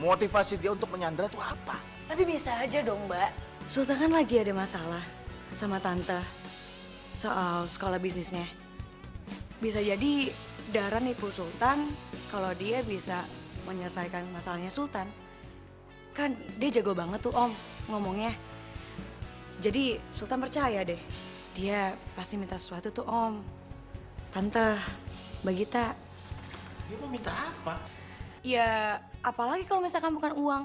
Motivasi dia untuk menyandra itu apa? Tapi bisa aja dong Mbak. Sultan kan lagi ada masalah sama Tante soal sekolah bisnisnya. Bisa jadi Dara nipu Sultan kalau dia bisa menyelesaikan masalahnya Sultan. Kan dia jago banget tuh Om ngomongnya. Jadi Sultan percaya deh. Dia pasti minta sesuatu tuh Om. Tante, Mbak Gita. Dia mau minta apa? Ya apalagi kalau misalkan bukan uang.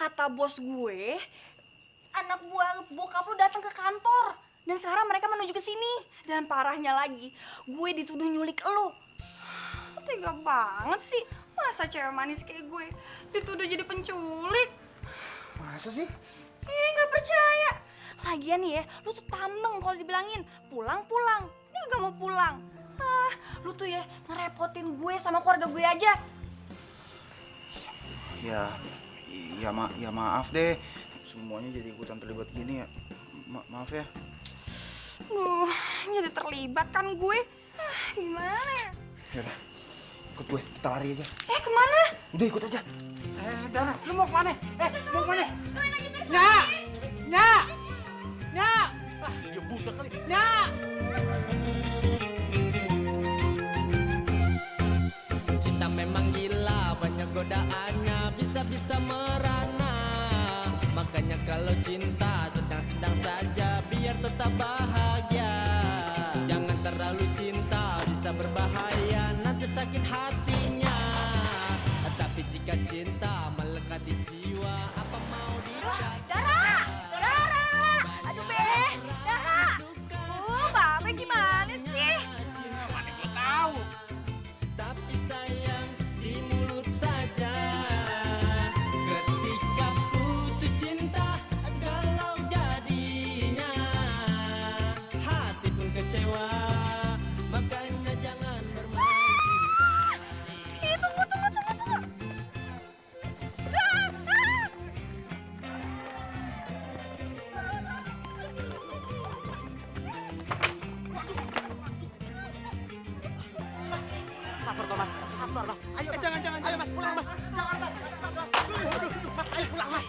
Kata bos gue, anak buah bokap lu datang ke kantor. Dan sekarang mereka menuju ke sini. Dan parahnya lagi, gue dituduh nyulik lu. Tega banget sih. Masa cewek manis kayak gue dituduh jadi penculik? Masa sih? Nggak percaya. Lagian nih ya, lu tuh tambeng kalau dibilangin pulang-pulang. Ini nggak mau pulang. Lu tuh ya ngerepotin gue sama keluarga gue aja. Ya maaf deh. Semuanya jadi ikutan terlibat gini ya. Maaf ya. Duh, jadi terlibat kan gue. Gimana ya? Yaudah, ikut gue. Kita lari aja. Kemana? Udah ikut aja. Dara, lu mau kemana? Mau kemana? Doain aja biar Nyak! Nyak! Nyak! Dia budak kali. Nyak! Cinta memang gila, banyak godaannya, bisa-bisa merana. Makanya kalau cinta sedang-sedang saja, biar tetap bahagia. Jangan terlalu cinta, bisa berbahaya, nanti sakit hatinya. Tapi jika cinta melekat di jiwa, apa mau dikatakan? Dara! Aduh Be, Dara! Babe gimana sih? Mana gue tahu. Tapi sayang di mulut jangan. Ayo mas, pulang mas. Jangan mas. Mas, ayo pulang mas.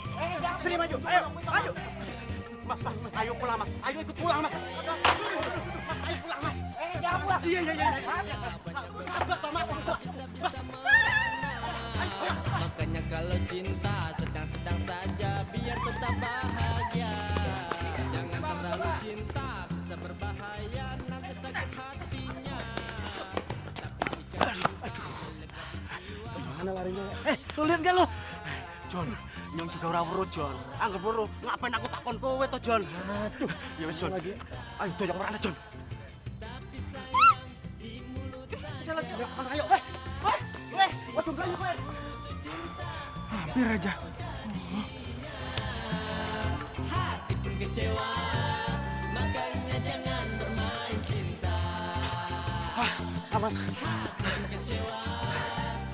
Sini maju, ayo, maju. Mas, ayo pulang mas. Ayo ikut pulang mas. Mas, ayo pulang mas. Jangan pulang. Iya. Sabar toh mas. Mas. Makanya kalau cinta sedang-sedang saja biar tetap bahagia. Jangan terlalu cinta bisa berbahaya nanti sakit hatinya. Mana larinya? Lu lihat gak lu? John, Nyong juga ora weruh, John. Anggap weruh, ngapain aku takon kowe toh, Jon? Aduh, Ya wis, Jon. ayo doyok merana, John. Jalan, ayo, waduh gayu kowe. Hampir aja. Hati pun kecewa, makanya jangan bermain cinta. Aman. Hati pun kecewa,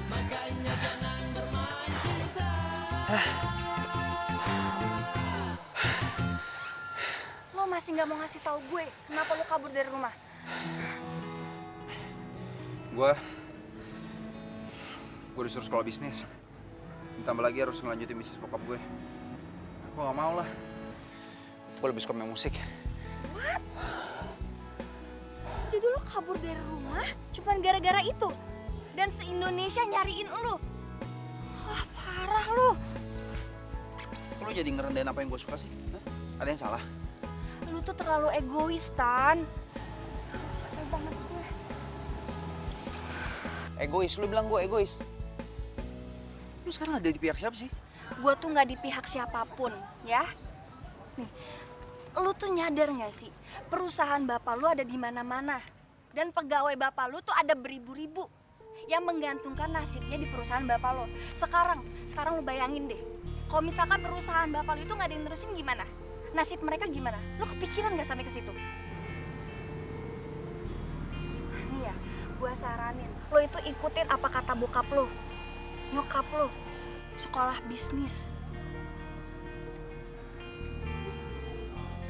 makanya jangan bermain cinta. Lo masih nggak mau ngasih tahu gue kenapa lo kabur dari rumah? Gue disuruh sekolah bisnis. Ditambah lagi harus ngelanjutin bisnis bokap gue. Gue gak mau lah. Gue lebih suka main musik. What? Jadi lo kabur dari rumah cuma gara-gara itu? Dan se-Indonesia nyariin lo? Wah, parah lo. Lo jadi ngerendahin apa yang gue suka sih? Hah? Ada yang salah? Lo tuh terlalu egois, Tan. Capek banget gue. Egois? Lo bilang gue egois? Lo sekarang ada di pihak siapa sih? Gue tuh nggak di pihak siapapun, ya. Nih, lu tuh nyadar nggak sih? Perusahaan bapak lu ada di mana-mana. Dan pegawai bapak lu tuh ada beribu-ribu yang menggantungkan nasibnya di perusahaan bapak lo. Sekarang lu bayangin deh. Kalau misalkan perusahaan bapak lu itu nggak ada yang nerusin gimana? Nasib mereka gimana? Lu kepikiran nggak sampai ke situ? Nih ya, gue saranin. Lo itu ikutin apa kata bokap lo. Nyokap lo, sekolah bisnis.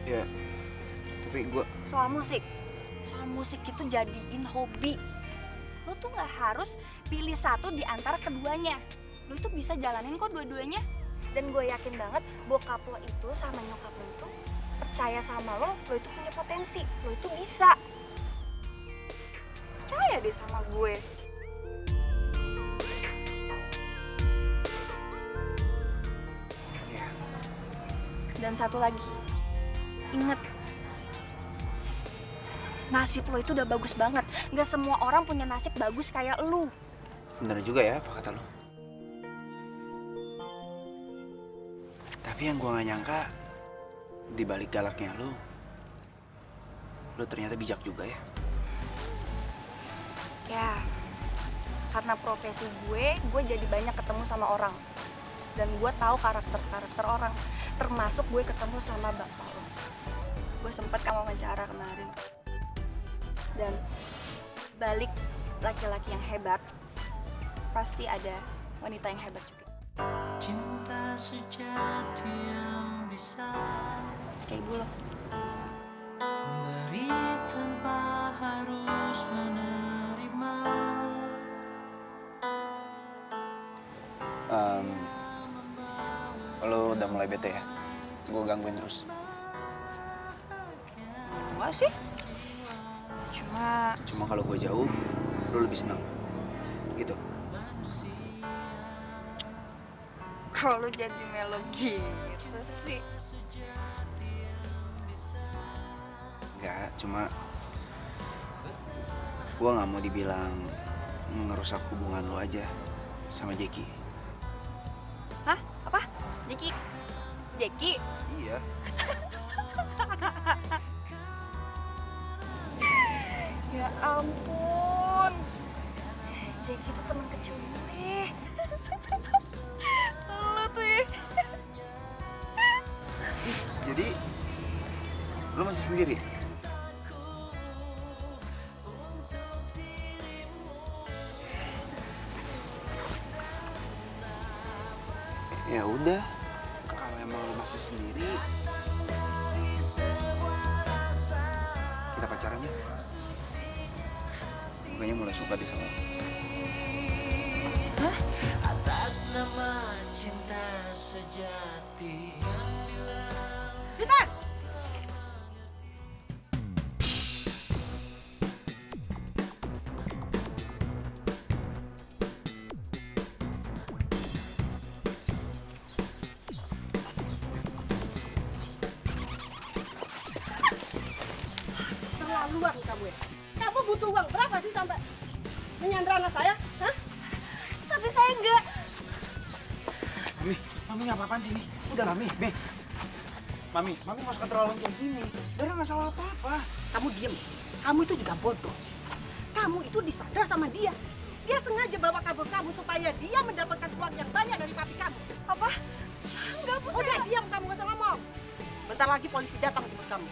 Ya, tapi gue... Soal musik itu jadiin hobi. Lo tuh nggak harus pilih satu di antara keduanya. Lo itu bisa jalanin kok dua-duanya. Dan gue yakin banget bokap lo itu sama nyokap lo itu percaya sama lo itu punya potensi, lo itu bisa. Percaya deh sama gue. Dan satu lagi, inget, nasib lo itu udah bagus banget. Gak semua orang punya nasib bagus kayak lu. Bener juga ya apa kata lo. Tapi yang gue gak nyangka, di balik galaknya lo ternyata bijak juga ya. Ya, karena profesi gue jadi banyak ketemu sama orang. Dan gue tahu karakter orang. Termasuk gue ketemu sama bapak lo. Gue sempet kamu wawancara kemarin. Dan balik laki-laki yang hebat, pasti ada wanita yang hebat juga. Cinta sejati yang bisa Kayak ibu lo. memberi tanpa harus menerima. Lo udah mulai bete ya? Gue gangguin terus. Enggak sih. Cuma kalau gue jauh, lo lebih senang. Gitu. kalau lu jadi melo gitu sih. Enggak, cuma gue nggak mau dibilang ngerusak hubungan lo aja sama Jeki. Hah? Apa? Jeki? Iya. Ya ampun. Jeki tuh teman kecil gue. Lu tuh ya. Jadi, lo masih sendiri? Ya udah, kalau emang lo masih sendiri, kita pacaran ya. Gue kayaknya mulai suka deh sama lo. Atas nama cinta sejati. Sultan! Terlaluan kamu ya. Kamu butuh uang berapa sih sampai menyandra anak saya? Hah? Tapi saya enggak. Mami nggak apa-apaan sih, Mi? Udah lah, Mi. Mami nggak usah keterlaluan kayak gini. Dara nggak salah apa-apa. Kamu diem. Kamu itu juga bodoh. Kamu itu disandra sama dia. Dia sengaja bawa kabur kamu supaya dia mendapatkan uang yang banyak dari papi kamu. Apa? Enggak, Bu. Udah diam, kamu nggak usah ngomong. Bentar lagi polisi datang jemput kamu.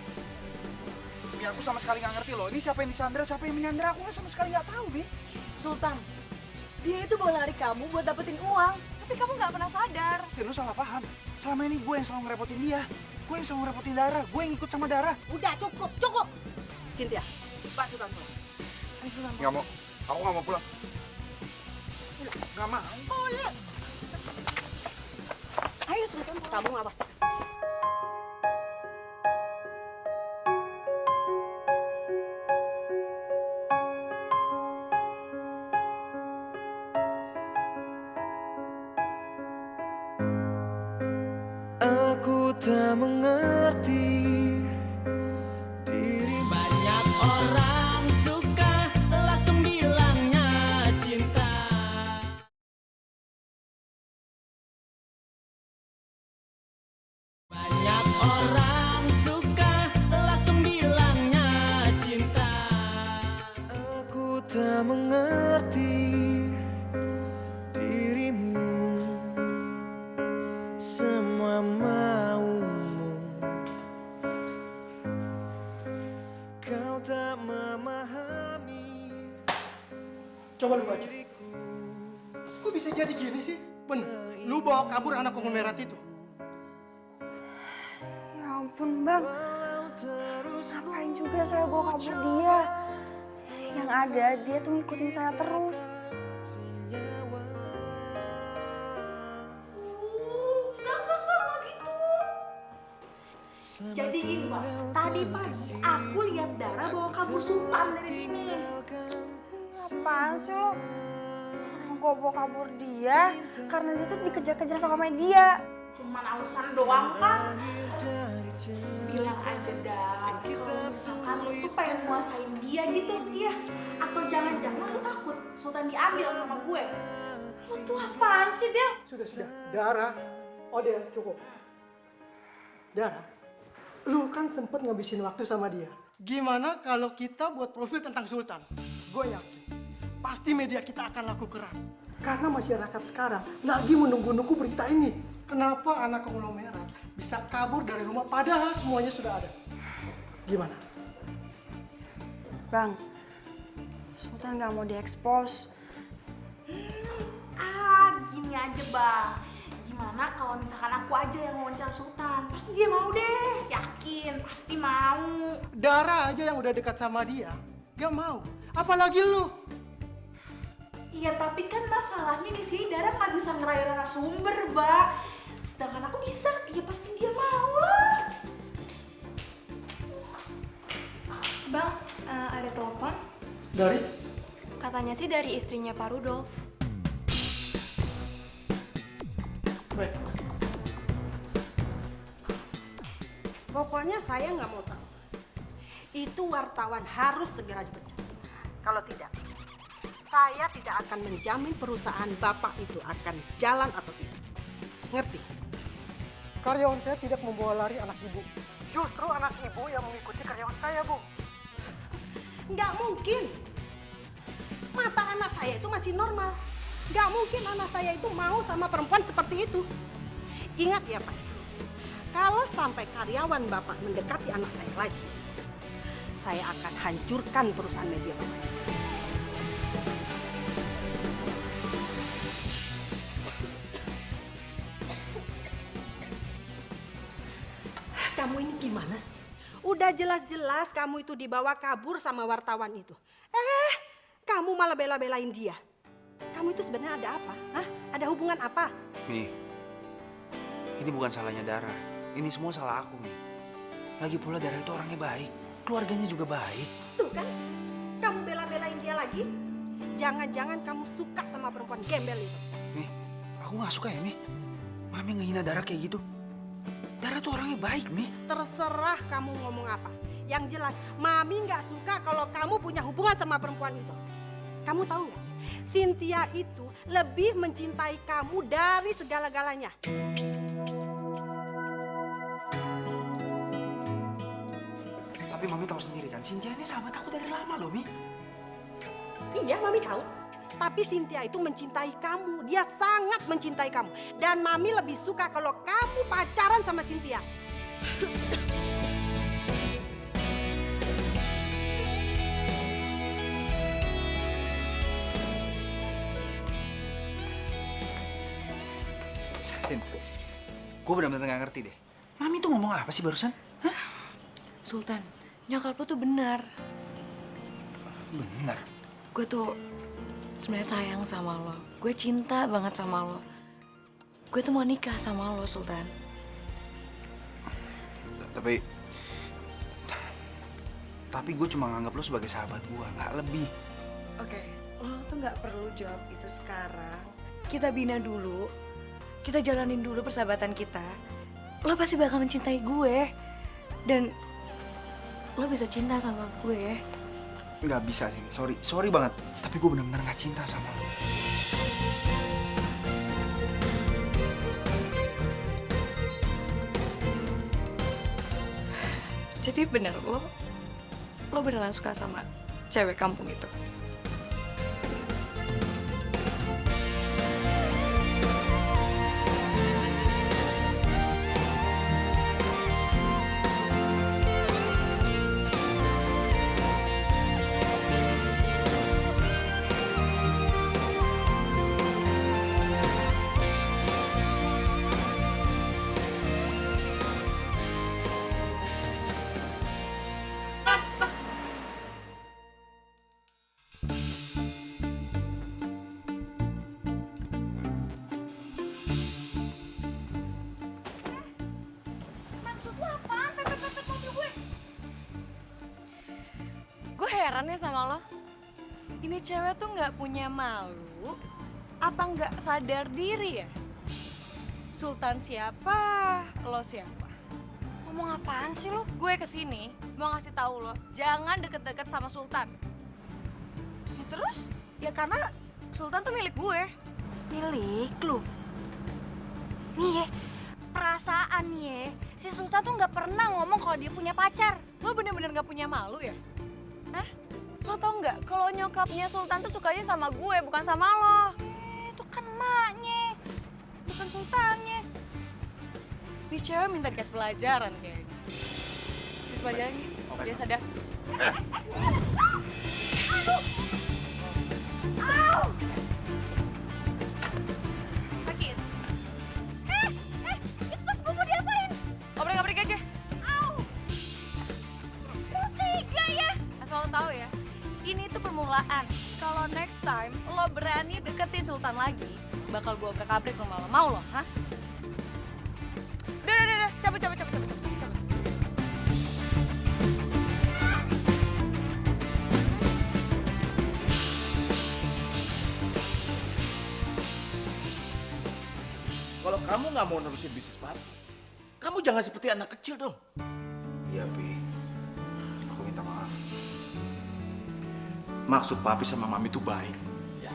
Mi, aku sama sekali nggak ngerti loh. Ini siapa yang disandra, siapa yang menyandra? Aku nggak sama sekali nggak tahu, Mi. Sultan, dia itu bawa lari kamu buat dapetin uang. Tapi kamu nggak pernah sadar. Sin, lu salah paham. Selama ini gue yang selalu ngerepotin dia. Gue yang selalu ngerepotin Dara. Gue yang ikut sama Dara. Udah cukup. Cynthia, Pak Sultan pulang. Ayo, Sultan. Nggak mau. Aku nggak mau pulang. Nggak mau. Pulang. Ayo Sultan, kamu ngawas. Aku tak mengerti diri. Banyak orang suka langsung bilangnya cinta. Banyak orang suka langsung bilangnya cinta. Aku tak mengerti dirimu. Semua maumu, kau tak memahami. Coba lu baca. Kok bisa jadi gini sih? Bener, lu bawa kabur anak konglomerat itu. Ya ampun, Bang. Ngapain juga saya bawa kabur dia? Yang ada, dia tuh ngikutin saya terus. Jadi gini, Pak. Tadi pagi aku lihat Dara bawa kabur Sultan dari sini. Apaan sih lo? Gue bawa kabur dia karena dia tuh dikejar-kejar sama media. Cuman alasan doang kan? Bilang aja Dar, kalau misalkan lu tuh pengen nguasain dia gitu, iya. Atau jangan-jangan lu takut Sultan diambil sama gue. Lu tuh apaan sih, Del? Sudah. Dara. Oh, dia cukup. Dara, lu kan sempet ngabisin waktu sama dia. Gimana kalau kita buat profil tentang Sultan? Gue yakin, pasti media kita akan laku keras. Karena masyarakat sekarang lagi menunggu-nunggu berita ini. Kenapa anak konglomerat bisa kabur dari rumah padahal semuanya sudah ada? Gimana? Bang, Sultan gak mau diekspos. Gini aja, Bang. Gimana kalau misalkan aku aja yang wawancara Sultan? Pasti dia mau deh, yakin, pasti mau. Dara aja yang udah dekat sama dia, gak mau. Apalagi lu. Iya, tapi kan masalahnya di sini Dara nggak bisa ngerayu narasumber, Bang. Sedangkan aku bisa, ya pasti dia mau lah. Bang, ada telepon. Dari? Katanya sih dari istrinya Pak Rudolf. Baik. Pokoknya saya nggak mau tahu. Itu wartawan harus segera dipecat. Kalau tidak, saya tidak akan menjamin perusahaan Bapak itu akan jalan atau tidak. Ngerti? Karyawan saya tidak membawa lari anak ibu. Justru anak ibu yang mengikuti karyawan saya, Bu. Nggak mungkin. Mata anak saya itu masih normal. Nggak mungkin anak saya itu mau sama perempuan seperti itu. Ingat ya, Pak. Kalau sampai karyawan Bapak mendekati anak saya lagi, saya akan hancurkan perusahaan media Bapak. Kamu ini gimana sih? Udah jelas-jelas kamu itu dibawa kabur sama wartawan itu. Kamu malah bela-belain dia. Kamu kamu itu sebenarnya ada apa? Hah? Ada hubungan apa? Mi, ini bukan salahnya Dara. Ini semua salah aku, Mi. Lagi pula Dara itu orangnya baik. Keluarganya juga baik. Tuh kan, kamu bela-belain dia lagi. Jangan-jangan kamu suka sama perempuan gembel itu. Mi, aku gak suka ya, Mi. Mami ngehina Dara kayak gitu. Dara tuh orangnya baik, Mi. Terserah kamu ngomong apa. Yang jelas, Mami nggak suka kalau kamu punya hubungan sama perempuan itu. Kamu tahu nggak? Cynthia itu lebih mencintai kamu dari segala-galanya. Tapi Mami tahu sendiri kan, Cynthia ini sahabat aku dari lama loh, Mi. Iya, Mami tahu. Tapi Cynthia itu mencintai kamu. Dia sangat mencintai kamu. Dan Mami lebih suka kalau kamu pacaran sama Cynthia. Sin, gue benar-benar gak ngerti deh. Mami tuh ngomong apa sih barusan? Hah? Sultan, nyokap lu tuh benar. Benar. Gue tuh sebenarnya sayang sama lo. Gue cinta banget sama lo. Gue tuh mau nikah sama lo, Sultan. Tapi gue cuma nganggap lo sebagai sahabat gue, nggak lebih. Oke, lo tuh nggak perlu jawab itu sekarang. Kita bina dulu. Kita jalanin dulu persahabatan kita. Lo pasti bakal mencintai gue. Dan lo bisa cinta sama gue. Nggak bisa sih, sorry banget. Tapi gue benar-benar nggak cinta sama lo. Jadi bener lo beneran suka sama cewek kampung itu? Gue heran ya sama lo. Ini cewek tuh nggak punya malu, apa nggak sadar diri ya? Sultan siapa, lo siapa? Ngomong apaan sih lo? Gue kesini mau ngasih tahu lo, jangan deket-deket sama Sultan. Ya terus? Ya karena Sultan tuh milik gue. Milik lu? Nih ya, perasaan nih ya, si Sultan tuh nggak pernah ngomong kalau dia punya pacar. Lo bener-bener nggak punya malu ya? Hah? Lo tau nggak kalau nyokapnya Sultan tuh sukanya sama gue, bukan sama lo. Itu kan emaknya, bukan Sultannya. Ini cewek minta dikasih pelajaran kayaknya. Dikasih pelajaran nih, dia sadar. Au! Sakit? Itu tas gue mau diapain? Ngobrol-ngobrol aja. Au! Lu tega ya? Asal lo tahu ya, ini tuh permulaan. Kalau next time lo berani deketin Sultan lagi, bakal gue obrak-abrik rumah lo. Mau lo, hah? Udah, cabut. Kalau kamu nggak mau nerusin bisnis papi, kamu jangan seperti anak kecil dong. Iya, Pi. Aku minta maaf. Maksud papi sama mami itu baik. Ya.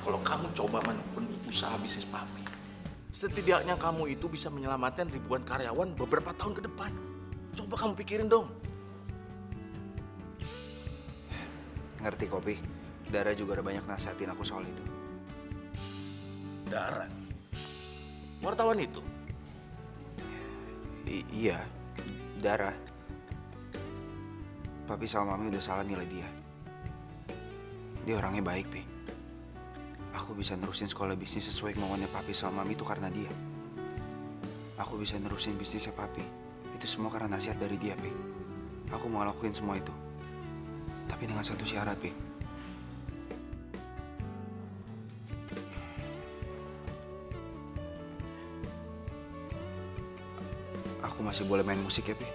Kalau kamu coba menekuni usaha bisnis papi, setidaknya kamu itu bisa menyelamatkan ribuan karyawan beberapa tahun ke depan. Coba kamu pikirin dong. Ngerti kok, Pi. Dara juga udah banyak nasihatin aku soal itu. Dara, wartawan itu. Iya, Dara. Papi sama Mami udah salah nilai dia. Dia orangnya baik, Pi. Aku bisa nerusin sekolah bisnis sesuai kemauannya Papi sama Mami itu karena dia. Aku bisa nerusin bisnisnya Papi. Itu semua karena nasihat dari dia, Pi. Aku mau ngelakuin semua itu. Tapi dengan satu syarat, Pi. Aku masih boleh main musik ya, Pi?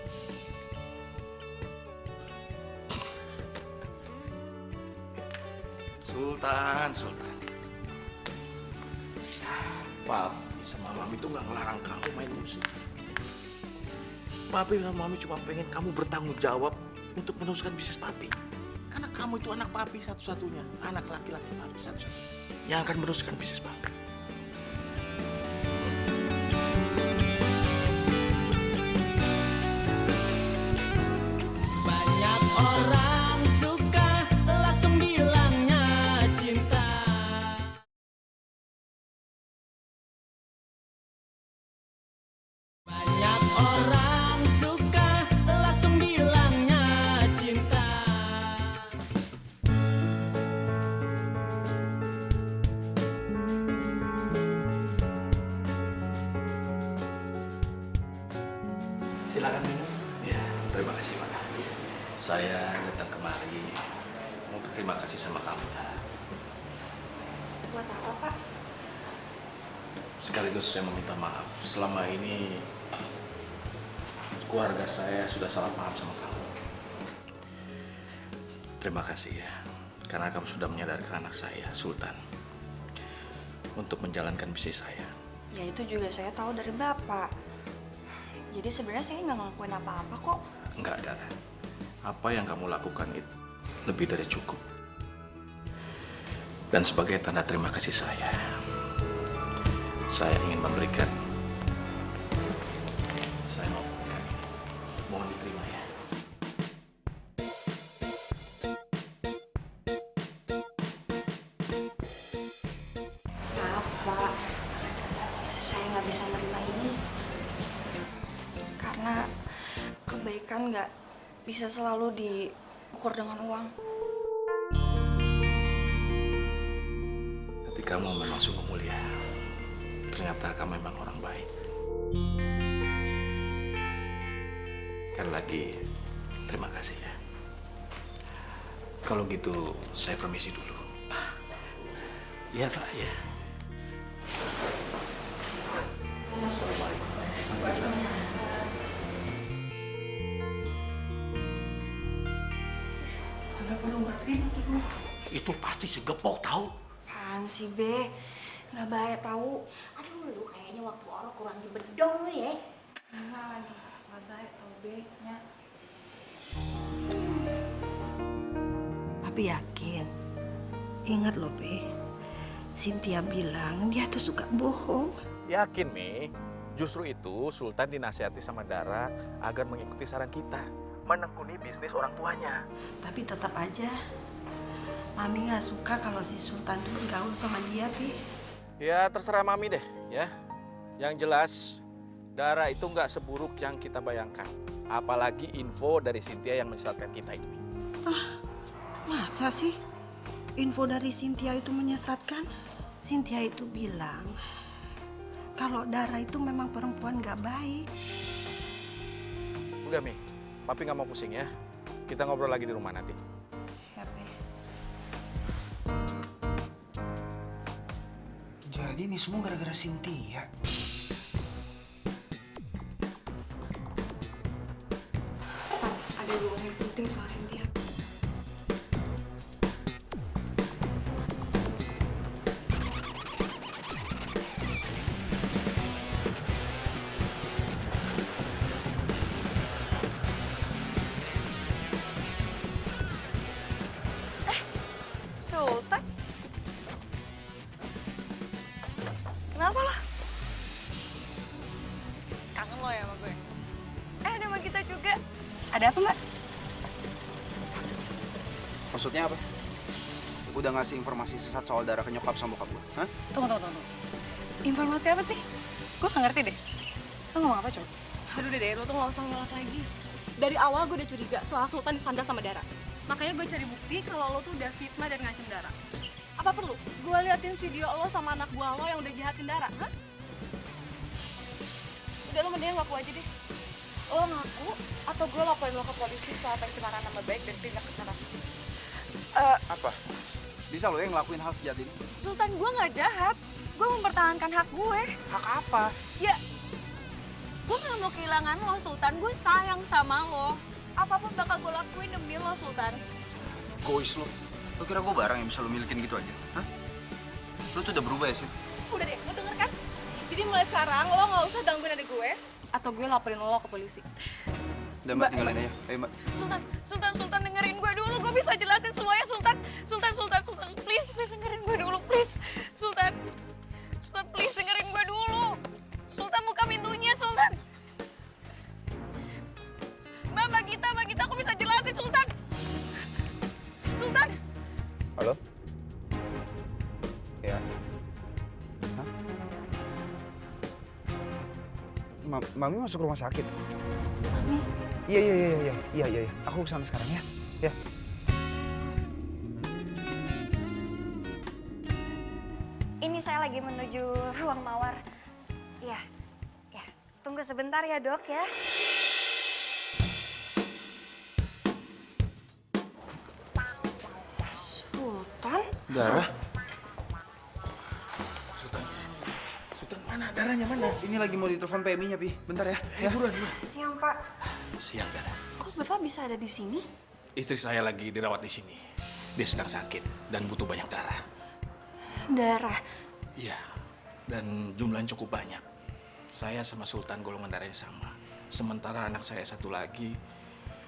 Sultan. Papi sama Mami tuh nggak ngelarang kamu main musik. Papi sama Mami cuma pengen kamu bertanggung jawab untuk meneruskan bisnis Papi. Karena kamu itu anak Papi satu-satunya, anak laki-laki Papi satu-satunya yang akan meneruskan bisnis Papi. Banyak orang suka langsung bilangnya cinta. Banyak orang suka langsung bilangnya cinta. Silakan minum. Ya, terima kasih Pak. Saya datang kemari mau berterima kasih sama kamu. Buat apa, Pak? Sekaligus saya meminta maaf. Selama ini keluarga saya sudah salah paham sama kamu. Terima kasih ya, karena kamu sudah menyadarkan anak saya, Sultan, untuk menjalankan bisnis saya. Ya itu juga saya tahu dari Bapak. Jadi sebenarnya saya nggak ngelakuin apa-apa kok. Enggak, Dara. Apa yang kamu lakukan itu lebih dari cukup. Dan sebagai tanda terima kasih saya ingin memberikan, saya mau memberikan ini. Mohon diterima ya. Maaf, Pak. Saya nggak bisa nerima ini. Karena kebaikan nggak bisa selalu diukur dengan uang. Hati kamu memang sungguh mulia. Ternyata kamu memang orang baik. Sekali lagi, terima kasih ya. Kalau gitu, saya permisi dulu. Iya Pak, ya. Assalamualaikum. Kenapa lu nggak terima tuh? Itu pasti segepok tahu. Apaan sih, Be? Nggak baik tahu. Aduh, lu kayaknya waktu orang kurang dibedong lu ya. Enggak lagi. Nggak baik tahu, Be. Nya. Papi yakin. Ingat loh, Pi. Cynthia bilang dia tuh suka bohong. Yakin, Mi. Justru itu Sultan dinasihati sama Dara agar mengikuti saran kita. Menekuni bisnis orang tuanya. Tapi tetap aja, Mami nggak suka kalau si Sultan tuh gaul sama dia, Pi. Ya terserah Mami deh ya. Yang jelas Dara itu nggak seburuk yang kita bayangkan. Apalagi info dari Cynthia yang menyesatkan kita itu. Ah, masa sih info dari Cynthia itu menyesatkan? Cynthia itu bilang kalau Dara itu memang perempuan nggak baik. Udah Mi, Papi nggak mau pusing ya. Kita ngobrol lagi di rumah nanti. Ya, Pi. Jadi ini semua gara-gara Cynthia. Pak, ada dua yang penting soal Cynthia. Sultan? Kenapa lo? Kangen lo ya sama gue? Ada sama kita juga. Ada apa, Mbak? Maksudnya apa? Udah ngasih informasi sesat soal Dara ke nyokap sama bokap gue? Hah? Tunggu. Informasi apa sih? Gue gak ngerti deh. Lo ngomong apa, coba? Aduh deh, lo tuh gak usah ngelak lagi. Dari awal gue udah curiga soal Sultan disandar sama Dara. Makanya gue cari bukti kalau lo tuh udah fitnah dan ngancem Dara. Apa perlu gue liatin video lo sama anak buah lo yang udah jahatin Dara? Hah? Udah, lo mendingan ngaku aja deh. Lo ngaku atau gue laporin lo ke polisi soal pencemaran nama baik dan tindak kekerasan. Apa? Bisa lo yang ngelakuin hal sejahat ini? Sultan, gue nggak jahat. Gue mempertahankan hak gue. Hak apa? Ya, gue nggak mau kehilangan lo, Sultan. Gue sayang sama lo. Apapun bakal gue lakuin demi lo, Sultan. Gois lo. Lo kira gue barang yang bisa lo milikin gitu aja? Hah? Lo tuh udah berubah ya, Sin? Udah deh, lo denger kan? Jadi mulai sekarang lo nggak usah gangguin adik gue atau gue laporin lo ke polisi. Udah Mbak, tinggalin aja. Ayo Mbak. Sultan dengerin gue dulu. Gue bisa jelasin semuanya, Sultan. Sultan, please dengerin gue dulu, please. Sultan, please dengerin gue dulu. Sultan, buka pintunya, Sultan. Mbak Gita, aku bisa jelasin, Sultan. Sultan. Halo? Ya. Hah? Mami masuk rumah sakit. Mami? Iya. Aku kesana sekarang ya. Ya. Ini saya lagi menuju ruang mawar. Iya. Tunggu sebentar ya, Dok ya. Sultan? Darah? Sultan mana? Darahnya mana? Ini lagi mau ditelepon PMI-nya, Pi. Bentar ya. Buruan. Siang, Pak. Siang, Darah. Kok Bapak bisa ada di sini? Istri saya lagi dirawat di sini. Dia sedang sakit dan butuh banyak darah. Darah. Iya, dan jumlahnya cukup banyak. Saya sama Sultan golongan darahnya sama. Sementara anak saya satu lagi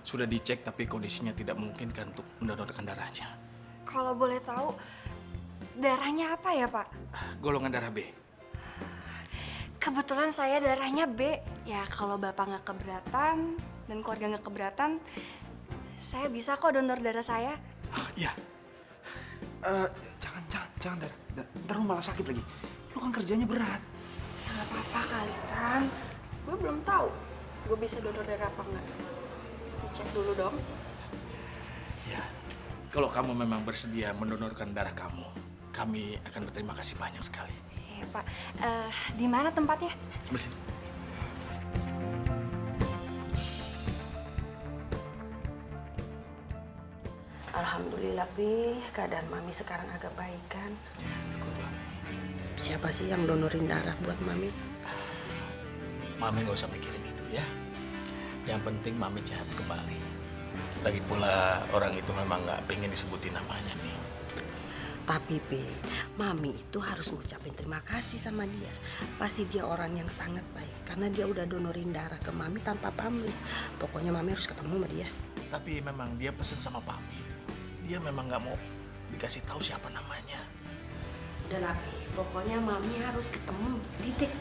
sudah dicek tapi kondisinya tidak memungkinkan untuk mendonorkan darahnya. Kalau boleh tahu, darahnya apa ya, Pak? Golongan darah B. Kebetulan saya darahnya B. Ya, kalau Bapak nggak keberatan dan keluarga nggak keberatan, saya bisa kok donor darah saya. Iya. Jangan, Dar. Ntar lu malah sakit lagi. Lu kan kerjanya berat. Ya nggak apa-apa kali, Tan. Gue belum tahu gue bisa donor darah apa nggak. Dicek dulu dong. Ya, kalau kamu memang bersedia mendonorkan darah kamu, kami akan berterima kasih banyak sekali. Iya, Pak. Di mana tempatnya? Sebelah sini. Alhamdulillah, Pi. Keadaan Mami sekarang agak baik kan? Siapa sih yang donorin darah buat Mami? Mami nggak usah mikirin itu ya. Yang penting Mami sehat kembali. Lagi pula orang itu memang nggak pengen disebutin namanya nih. Tapi, Pi, Mami itu harus ngucapin terima kasih sama dia. Pasti dia orang yang sangat baik. Karena dia udah donorin darah ke Mami tanpa pamrih. Pokoknya Mami harus ketemu sama dia. Tapi memang dia pesen sama Papi. Dia memang nggak mau dikasih tahu siapa namanya. Udah lah, Pi. Pokoknya Mami harus ketemu. Titik.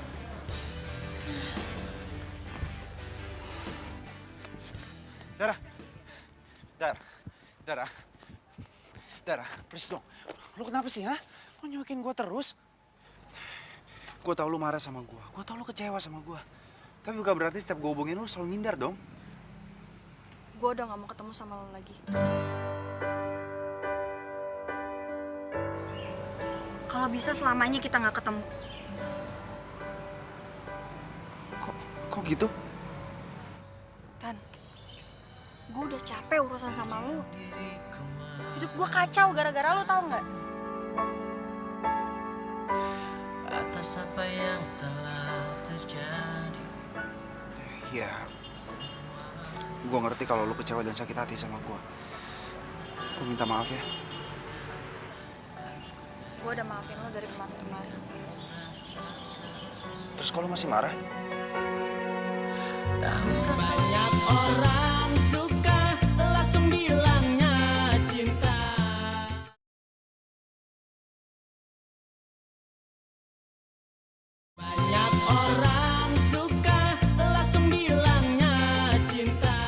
Darah, please dong. Lu kenapa sih, ha? Lu nyuekin gue terus? Gue tau lu marah sama gue. Gue tau lu kecewa sama gue. Tapi bukan berarti setiap gue hubungin lu selalu ngindar dong. Gue udah gak mau ketemu sama lo lagi. Kalau bisa selamanya kita gak ketemu. Kok gitu? Tan, gue udah capek urusan sama lo. Hidup gue kacau gara-gara lo, tau gak? Atas apa yang telah terjadi. Ya, gue ngerti kalau lu kecewa dan sakit hati sama gue. Gue minta maaf ya. Gue udah maafin lo dari kemarin-kemarin. Terus kalau masih marah? Banyak orang suka langsung bilangnya cinta. Banyak orang suka langsung bilangnya cinta.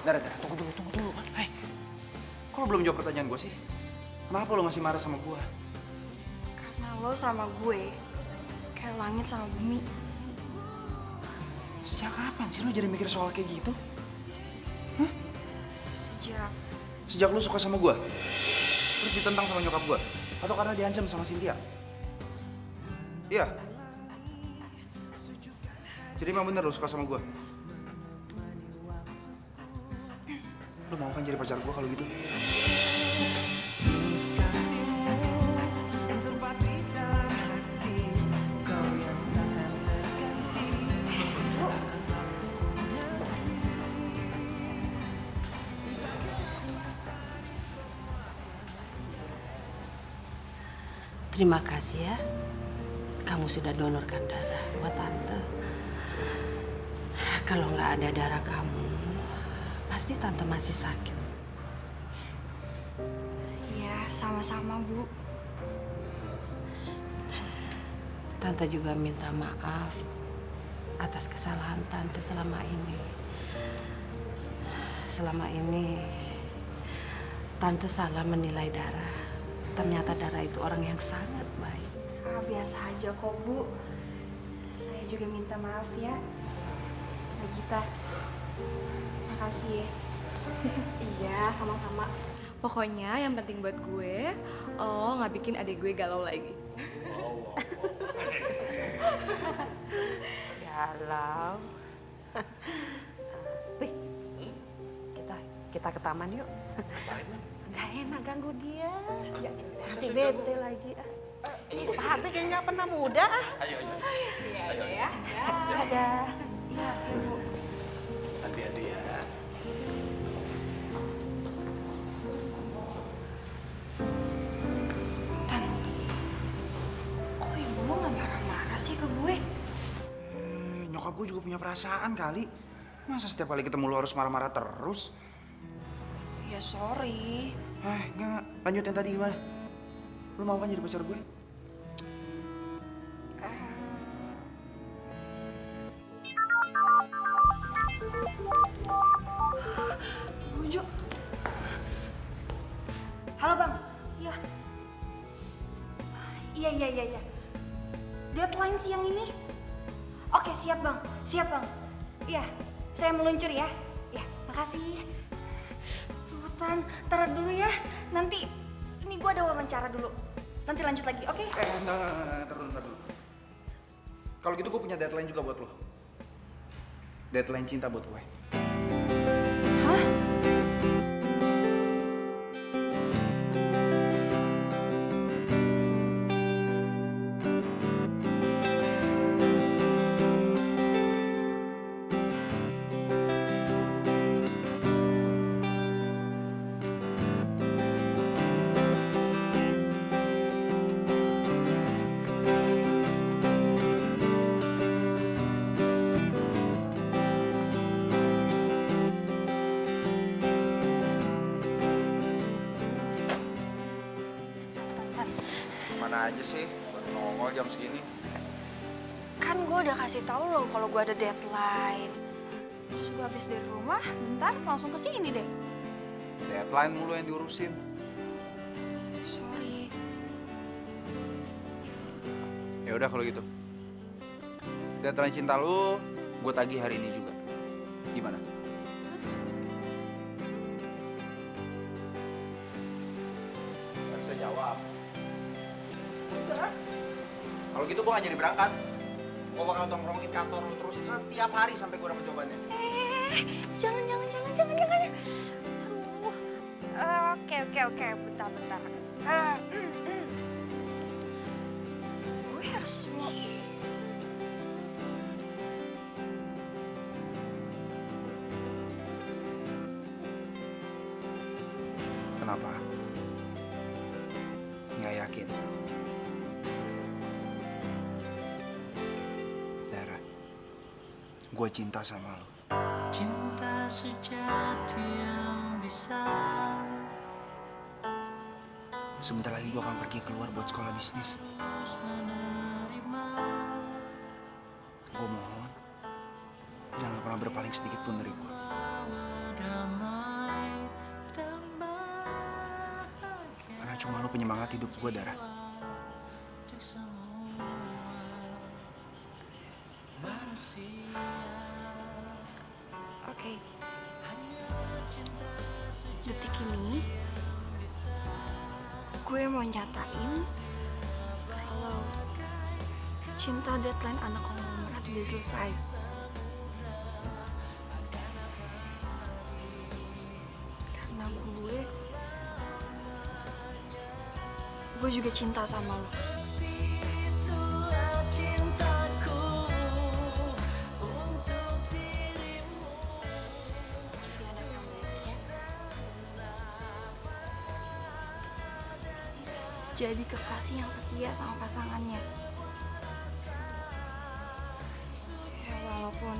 Darah, tunggu dulu. Hai, kok lo belum jawab pertanyaan gue sih? Kenapa lo masih marah sama gue? Karena lo sama gue kayak langit sama bumi. Sejak kapan sih lo jadi mikir soal kayak gitu? Hah? Sejak lo suka sama gue? Terus ditentang sama nyokap gue? Atau karena diancam sama Cynthia? Iya? Jadi emang bener lo suka sama gue? Lu mau kan jadi pacar gue kalau gitu? Tulus kasihmu terpatri dalam hati, kau yang takkan terganti, akan selalu ku ngerti. Terima kasih ya. Kamu sudah donorkan darah buat tante. Kalau nggak ada darah kamu, pasti tante masih sakit. Iya, sama-sama, Bu. Tante juga minta maaf atas kesalahan tante selama ini. Selama ini, tante salah menilai darah. Ternyata darah itu orang yang sangat baik. Biasa aja kok, Bu. Saya juga minta maaf ya. Nagita, makasih ya. Iya, sama-sama. Pokoknya yang penting buat gue, lo nggak bikin adik gue galau lagi. Galau. Pi, kita ke taman yuk. Gak enak ganggu dia. Nanti bete lagi. Pak Hardi kayaknya nggak pernah muda. Ayo. Iya ya. Ada. Ya, Ibu. Hati-hati ya. Tan, kok ibu lo nggak marah-marah sih ke gue? Nyokap gue juga punya perasaan kali. Masa setiap kali ketemu lu harus marah-marah terus? Ya sorry. Enggak. Lanjut yang tadi gimana? Lu mau kan jadi pacar gue? Bujo. Halo Bang. Iya. Iya. Deadline siang ini. Oke, siap Bang. Siap Bang. Iya, saya meluncur ya. Ya, makasih. Tan, taruh dulu ya. Nanti ini gue ada wawancara dulu. Nanti lanjut lagi, oke? Enggak, ntar dulu. Kalau gitu gue punya deadline juga buat lo. Deadline cinta buat gue. Hah? Mana aja sih? Baru nongol jam segini. Kan gue udah kasih tahu lo kalau gue ada deadline. Terus gue habis dari rumah, bentar langsung ke sini deh. Deadline mulu yang diurusin. Sorry. Ya udah kalau gitu. Deadline cinta lu, gue tagih hari ini juga. Gimana? Gak bisa jawab. Udah. Kalau gitu gue gak jadi berangkat. Gue bakal tongkrongin kantor lu terus setiap hari sampai gue dapet jawabannya. Jangan. Aduh. Oke. Bentar. Gue harus mau... Kenapa? Nggak yakin? Dara, gue cinta sama lo. Cinta sejati yang bisa. Sebentar lagi gue akan pergi keluar buat sekolah bisnis. Gue mohon, jangan pernah berpaling sedikit pun dari gue. Karena cuma lo penyemangat hidup gue, Dara. Oke. Detik ini, gue mau nyatain kalau cinta deadline anak konglomerat udah selesai. gue juga cinta sama lo. Jadi anak yang baik ya. Jadi kekasih yang setia sama pasangannya. Ya walaupun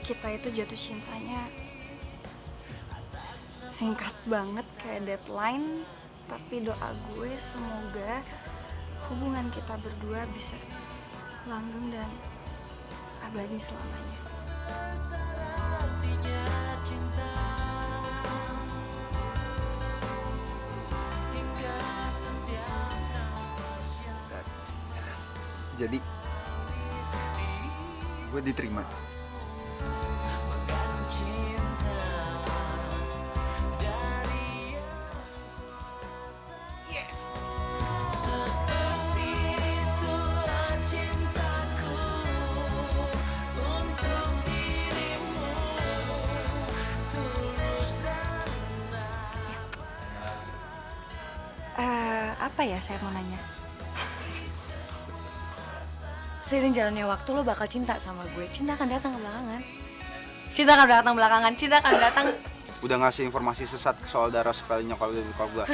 kita itu jatuh cintanya singkat banget kayak deadline, tapi doa gue semoga hubungan kita berdua bisa langgeng dan abadi selamanya. Jadi gue diterima. Apa ya saya mau nanya? Seiring jalannya waktu lo bakal cinta sama gue. Cinta akan datang belakangan. Cinta akan datang belakangan. Cinta akan datang. Udah ngasih informasi sesat soal darah sekali nyokap gue.